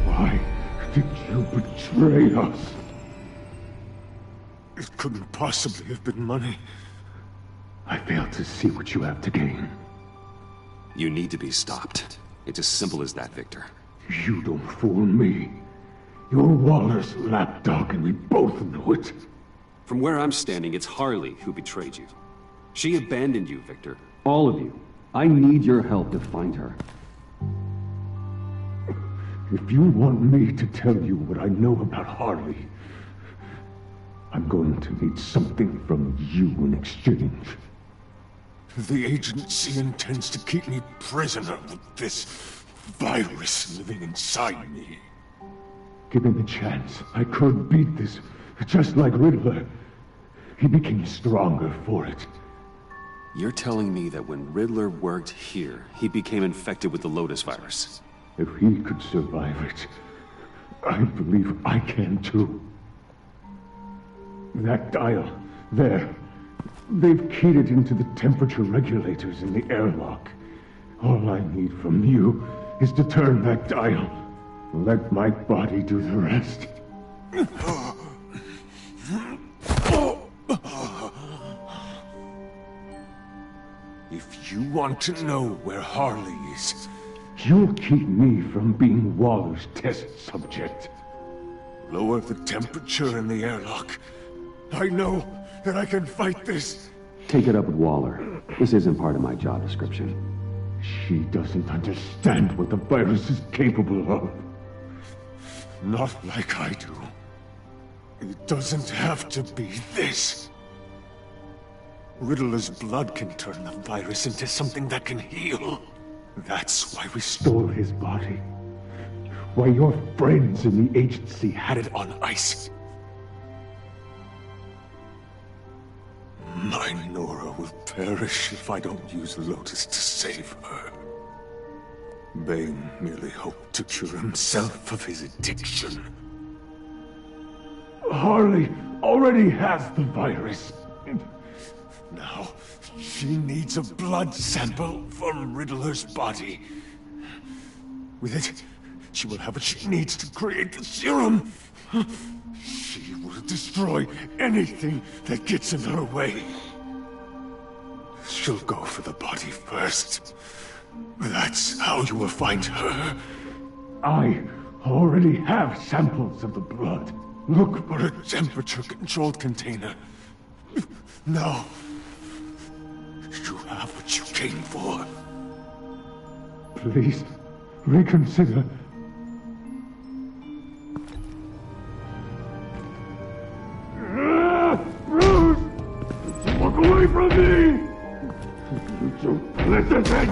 K: Why did you betray us? It couldn't possibly have been money. I fail to see what you have to gain.
H: You need to be stopped. It's as simple as that, Victor.
K: You don't fool me. You're Waller's lapdog, and we both know it.
H: From where I'm standing, it's Harley who betrayed you. She abandoned you, Victor. All of you. I need your help to find her.
K: If you want me to tell you what I know about Harley, I'm going to need something from you in exchange. The agency intends to keep me prisoner with this virus living inside me. Given the chance, I could beat this, just like Riddler. He became stronger for it.
H: You're telling me that when Riddler worked here, he became infected with the Lotus virus?
K: If he could survive it, I believe I can too. That dial, there. They've keyed it into the temperature regulators in the airlock. All I need from you is to turn that dial. Let my body do the rest. If you want to know where Harley is, you'll keep me from being Waller's test subject. Lower the temperature in the airlock. I know that I can fight this.
H: Take it up with Waller. This isn't part of my job description.
K: She doesn't understand what the virus is capable of. Not like I do. It doesn't have to be this. Riddler's blood can turn the virus into something that can heal. That's why we stole his body. Why your friends in the agency had it on ice. My Nora will perish if I don't use Lotus to save her. Bane merely hoped to cure himself of his addiction. Harley already has the virus. Now, she needs a blood sample from Riddler's body. With it, she will have what she needs to create the serum. She will destroy anything that gets in her way. She'll go for the body first. That's how you will find her. I already have samples of the blood. Look for a temperature-controlled container. Now, you have what you came for. Please, reconsider. Bruce! Walk away from me! You don't let the thing!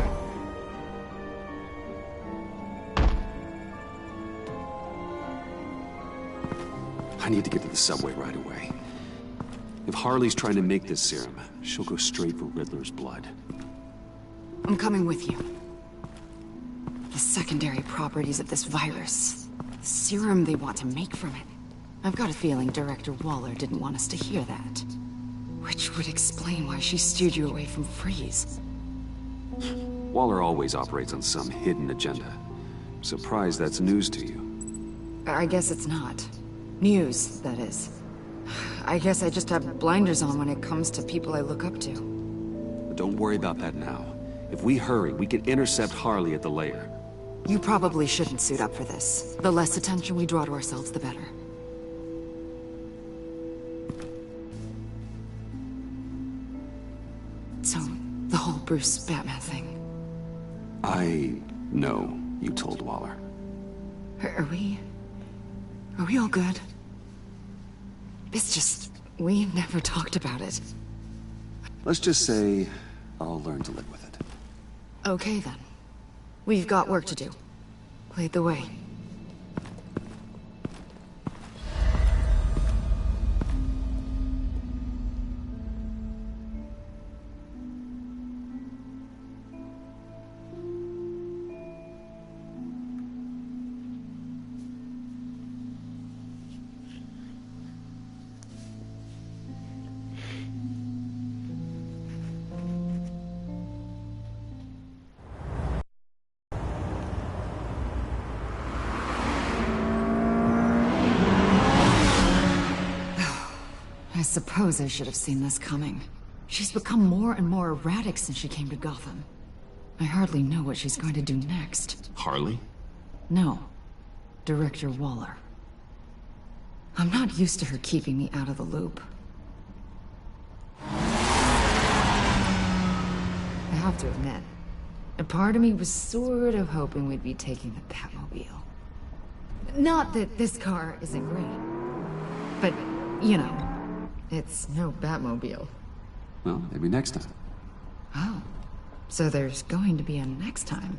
H: I need to get to the subway right away. If Harley's trying to make this serum, she'll go straight for Riddler's blood.
Q: I'm coming with you. The secondary properties of this virus. The serum they want to make from it. I've got a feeling Director Waller didn't want us to hear that. Which would explain why she steered you away from Freeze.
H: Waller always operates on some hidden agenda. Surprised that's news to you.
Q: I guess it's not. News, that is. I guess I just have blinders on when it comes to people I look up to.
H: But don't worry about that now. If we hurry, we can intercept Harley at the lair.
Q: You probably shouldn't suit up for this. The less attention we draw to ourselves, the better. So, the whole Bruce Batman thing.
H: I know you told Waller.
Q: Are we all good? It's just, we never talked about it.
H: Let's just say I'll learn to live with it.
Q: Okay then. We've got work to do. Lead the way. I suppose I should have seen this coming. She's become more and more erratic since she came to Gotham. I hardly know what she's going to do next.
H: Harley?
Q: No. Director Waller. I'm not used to her keeping me out of the loop. I have to admit, a part of me was sort of hoping we'd be taking the Batmobile. Not that this car isn't great, but, you know, it's no Batmobile.
H: Well, maybe next time.
Q: Oh, so there's going to be a next time.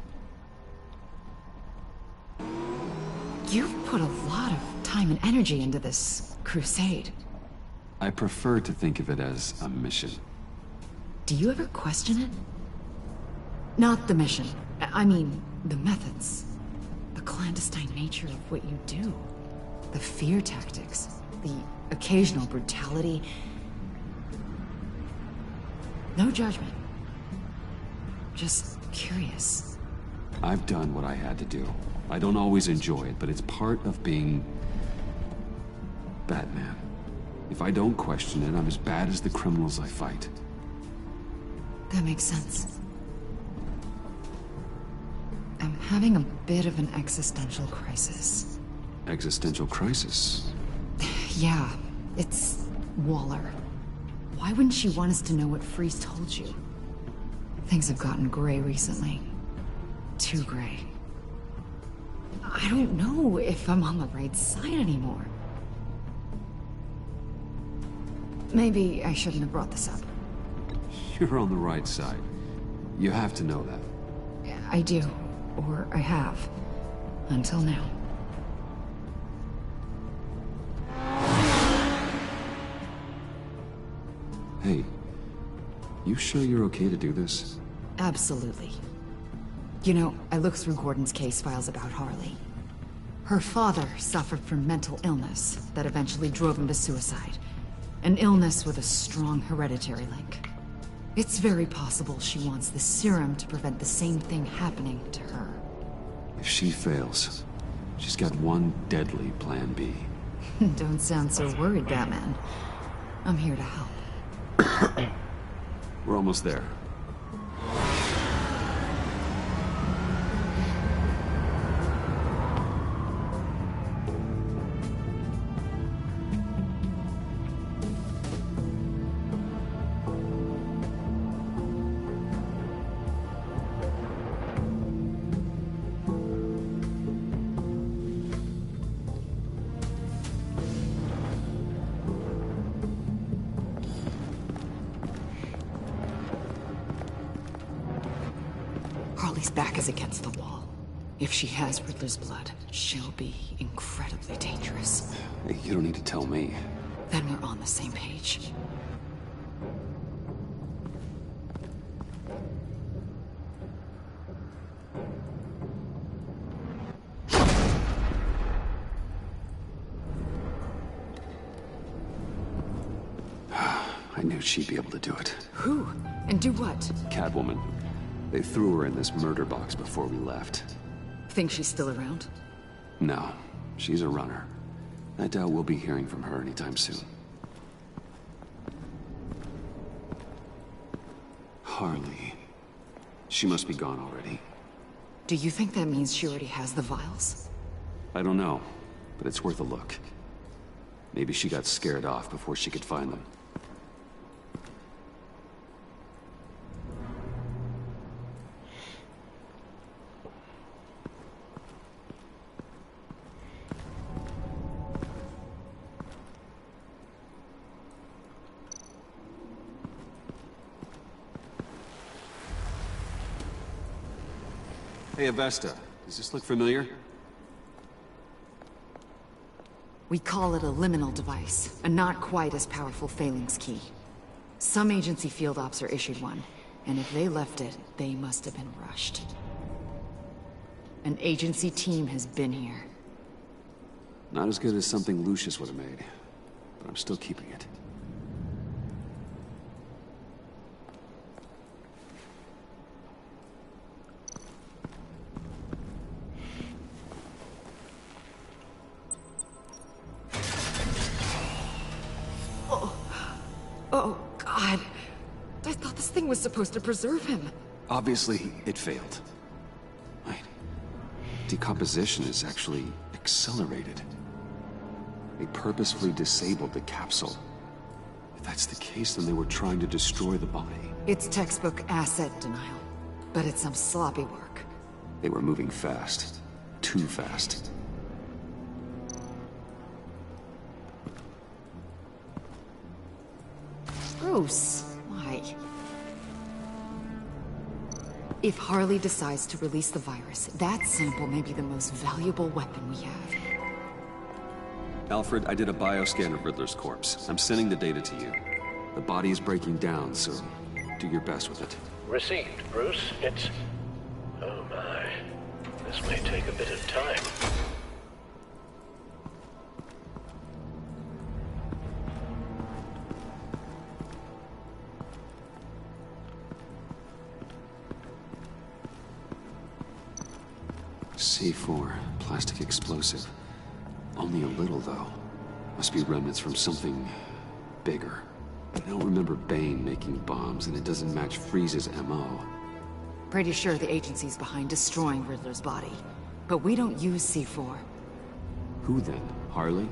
Q: You've put a lot of time and energy into this crusade.
H: I prefer to think of it as a mission.
Q: Do you ever question it? Not the mission. I mean, the methods. The clandestine nature of what you do. The fear tactics. The occasional brutality. No judgment. Just curious.
H: I've done what I had to do. I don't always enjoy it, but it's part of being Batman. If I don't question it, I'm as bad as the criminals I fight.
Q: That makes sense. I'm having a bit of an existential crisis.
H: Existential crisis?
Q: Yeah, it's Waller. Why wouldn't she want us to know what Freeze told you? Things have gotten gray recently. Too gray. I don't know if I'm on the right side anymore. Maybe I shouldn't have brought this up.
H: You're on the right side. You have to know that.
Q: I do. Or I have. Until now.
H: Hey, you sure you're okay to do this?
Q: Absolutely. You know, I looked through Gordon's case files about Harley. Her father suffered from mental illness that eventually drove him to suicide. An illness with a strong hereditary link. It's very possible she wants the serum to prevent the same thing happening to her.
H: If she fails, she's got one deadly plan B.
Q: Don't sound so worried, Batman. I'm here to help.
H: We're almost there.
Q: Harley's back is against the wall. If she has Riddler's blood, she'll be incredibly dangerous.
H: Hey, you don't need to tell me.
Q: Then we're on the same page.
H: I knew she'd be able to do it.
Q: Who? And do what?
H: Catwoman. They threw her in this murder box before we left.
Q: Think she's still around?
H: No, she's a runner. I doubt we'll be hearing from her anytime soon. Harley. She must be gone already.
Q: Do you think that means she already has the vials?
H: I don't know, but it's worth a look. Maybe she got scared off before she could find them. Hey, Avesta. Does this look familiar?
Q: We call it a liminal device, a not quite as powerful phalanx key. Some agency field ops are issued one, and if they left it, they must have been rushed. An agency team has been here.
H: Not as good as something Lucius would have made, but I'm still keeping it.
Q: Oh, God. I thought this thing was supposed to preserve him.
H: Obviously, it failed. Wait. Decomposition is actually accelerated. They purposefully disabled the capsule. If that's the case, then they were trying to destroy the body.
Q: It's textbook asset denial, but it's some sloppy work.
H: They were moving fast. Too fast.
Q: Bruce, why? If Harley decides to release the virus, that sample may be the most valuable weapon we have.
H: Alfred, I did a bioscan of Riddler's corpse. I'm sending the data to you. The body is breaking down, so do your best with it.
L: Received, Bruce. It's... Oh my. This may take a bit of time.
H: C4, plastic explosive. Only a little, though. Must be remnants from something bigger. I don't remember Bane making bombs, and it doesn't match Freeze's MO.
Q: Pretty sure the agency's behind destroying Riddler's body. But we don't use C4.
H: Who then? Harley?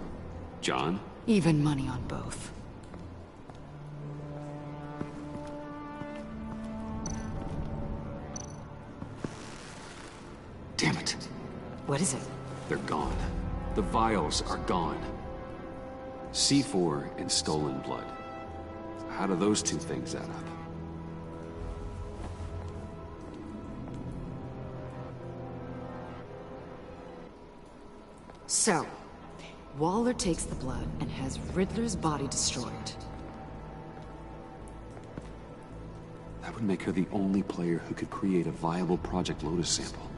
H: John?
Q: Even money on both.
H: Damn it.
Q: What is it?
H: They're gone. The vials are gone. C4 and stolen blood. How do those two things add up?
Q: So, Waller takes the blood and has Riddler's body destroyed.
H: That would make her the only player who could create a viable Project Lotus sample.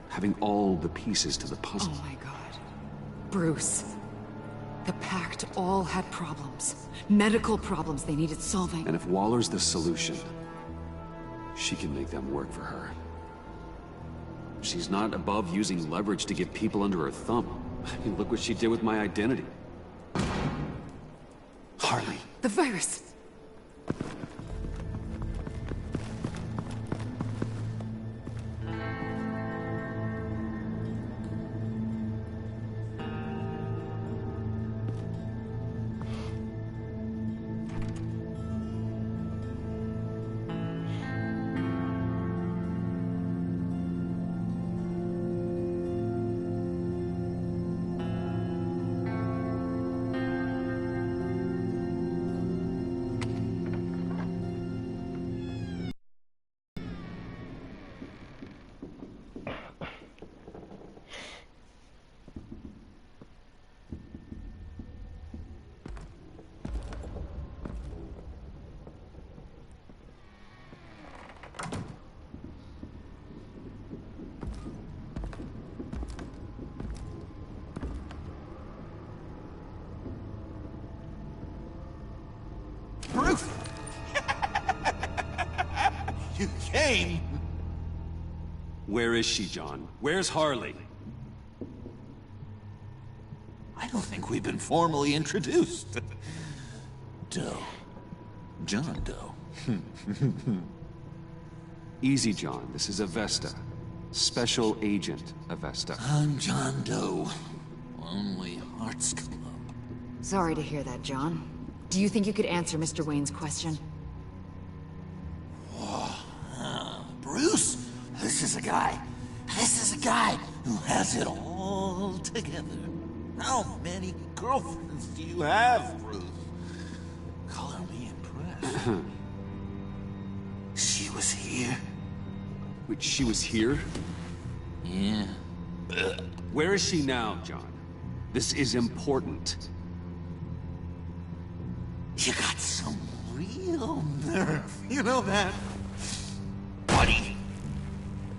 H: Having all the pieces to the puzzle.
Q: Oh my God. Bruce. The Pact all had problems. Medical problems they needed solving.
H: And if Waller's the solution, she can make them work for her. She's not above using leverage to get people under her thumb. I mean, look what she did with my identity. Harley.
Q: The virus.
B: Bruce! You came!
H: Where is she, John? Where's Harley?
B: I don't think we've been formally introduced. Doe. John Doe.
H: Easy, John. This is Avesta. Special Agent Avesta.
B: I'm John Doe. Lonely Hearts Club.
Q: Sorry to hear that, John. Do you think you could answer Mr. Wayne's question?
B: Bruce, this is a guy who has it all together. How many girlfriends do you have, Bruce? Color me impressed. She was here.
H: Wait, she was here?
B: Yeah.
H: Where is she now, John? This is important.
B: You got some real nerve, you know that? Buddy,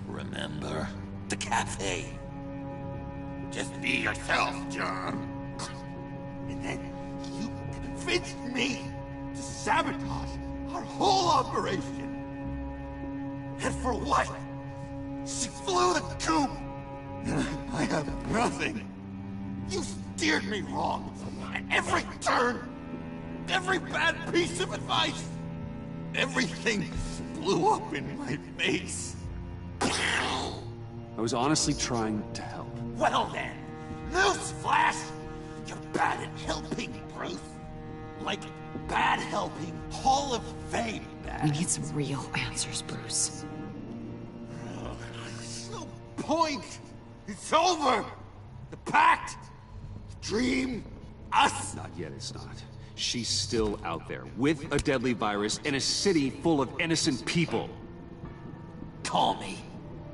B: remember the cafe? Just be yourself, John. And then you convinced me to sabotage our whole operation. And for what? She flew the coop. And I have nothing. You steered me wrong at every turn. Every bad piece of advice. Everything blew up in my face.
H: I was honestly trying to help.
B: Well then, newsflash! You're bad at helping, Bruce. Like bad helping Hall of Fame bad.
Q: We need some real answers, Bruce.
B: There's no point. It's over. The pact, the dream, us.
H: Not yet, it's not. She's still out there, with a deadly virus in a city full of innocent people.
B: Call me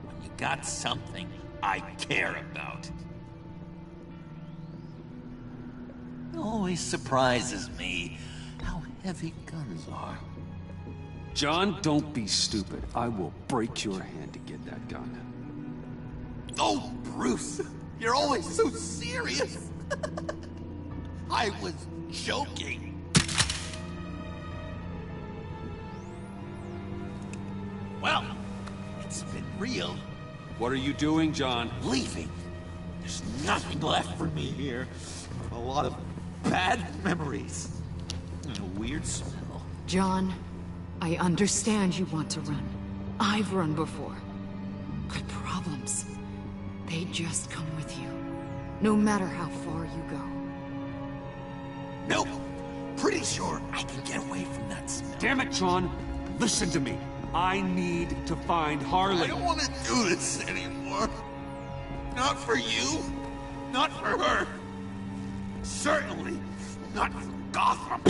B: when you got something I care about. It always surprises me how heavy guns are.
H: John, don't be stupid. I will break your hand to get that gun.
B: Oh, Bruce, you're always so serious. I was joking. Well, it's been real.
H: What are you doing, John?
B: Leaving. There's nothing left for me here. A lot of bad memories. And a weird smell.
Q: John, I understand you want to run. I've run before. But problems, they just come with you. No matter how far you go.
B: Nope. Pretty sure I can get away from that smell.
H: Damn it, John. Listen to me. I need to find Harley.
B: I don't want to do this anymore. Not for you. Not for her. Certainly not for Gotham.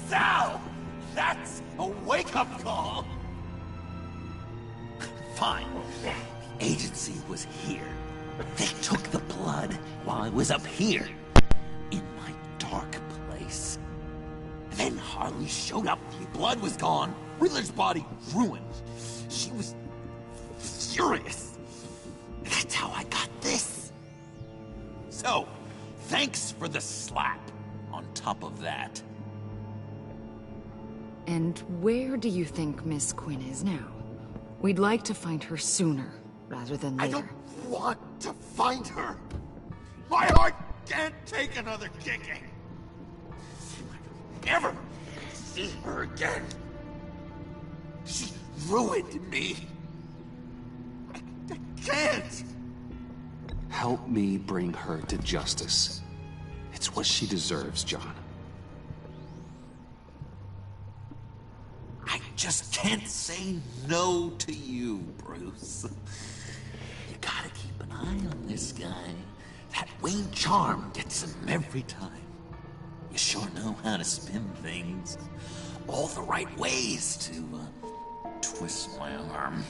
B: Sal! That's a wake-up call. Fine. The agency was here. They took the blood while I was up here. In my dark place. Then Harley showed up. The blood was gone. Riddler's body ruined. She was furious. That's how I got this. So, thanks for the slap on top of that.
Q: And where do you think Miss Quinn is now? We'd like to find her sooner, rather than later.
B: I don't want to find her. My heart can't take another kicking. Ever see her again. She ruined me. I can't.
H: Help me bring her to justice. It's what she deserves, John.
B: I just can't say no to you, Bruce. You gotta keep an eye on this guy. That Wayne charm gets him every time. You sure know how to spin things. All the right ways to twist my arm.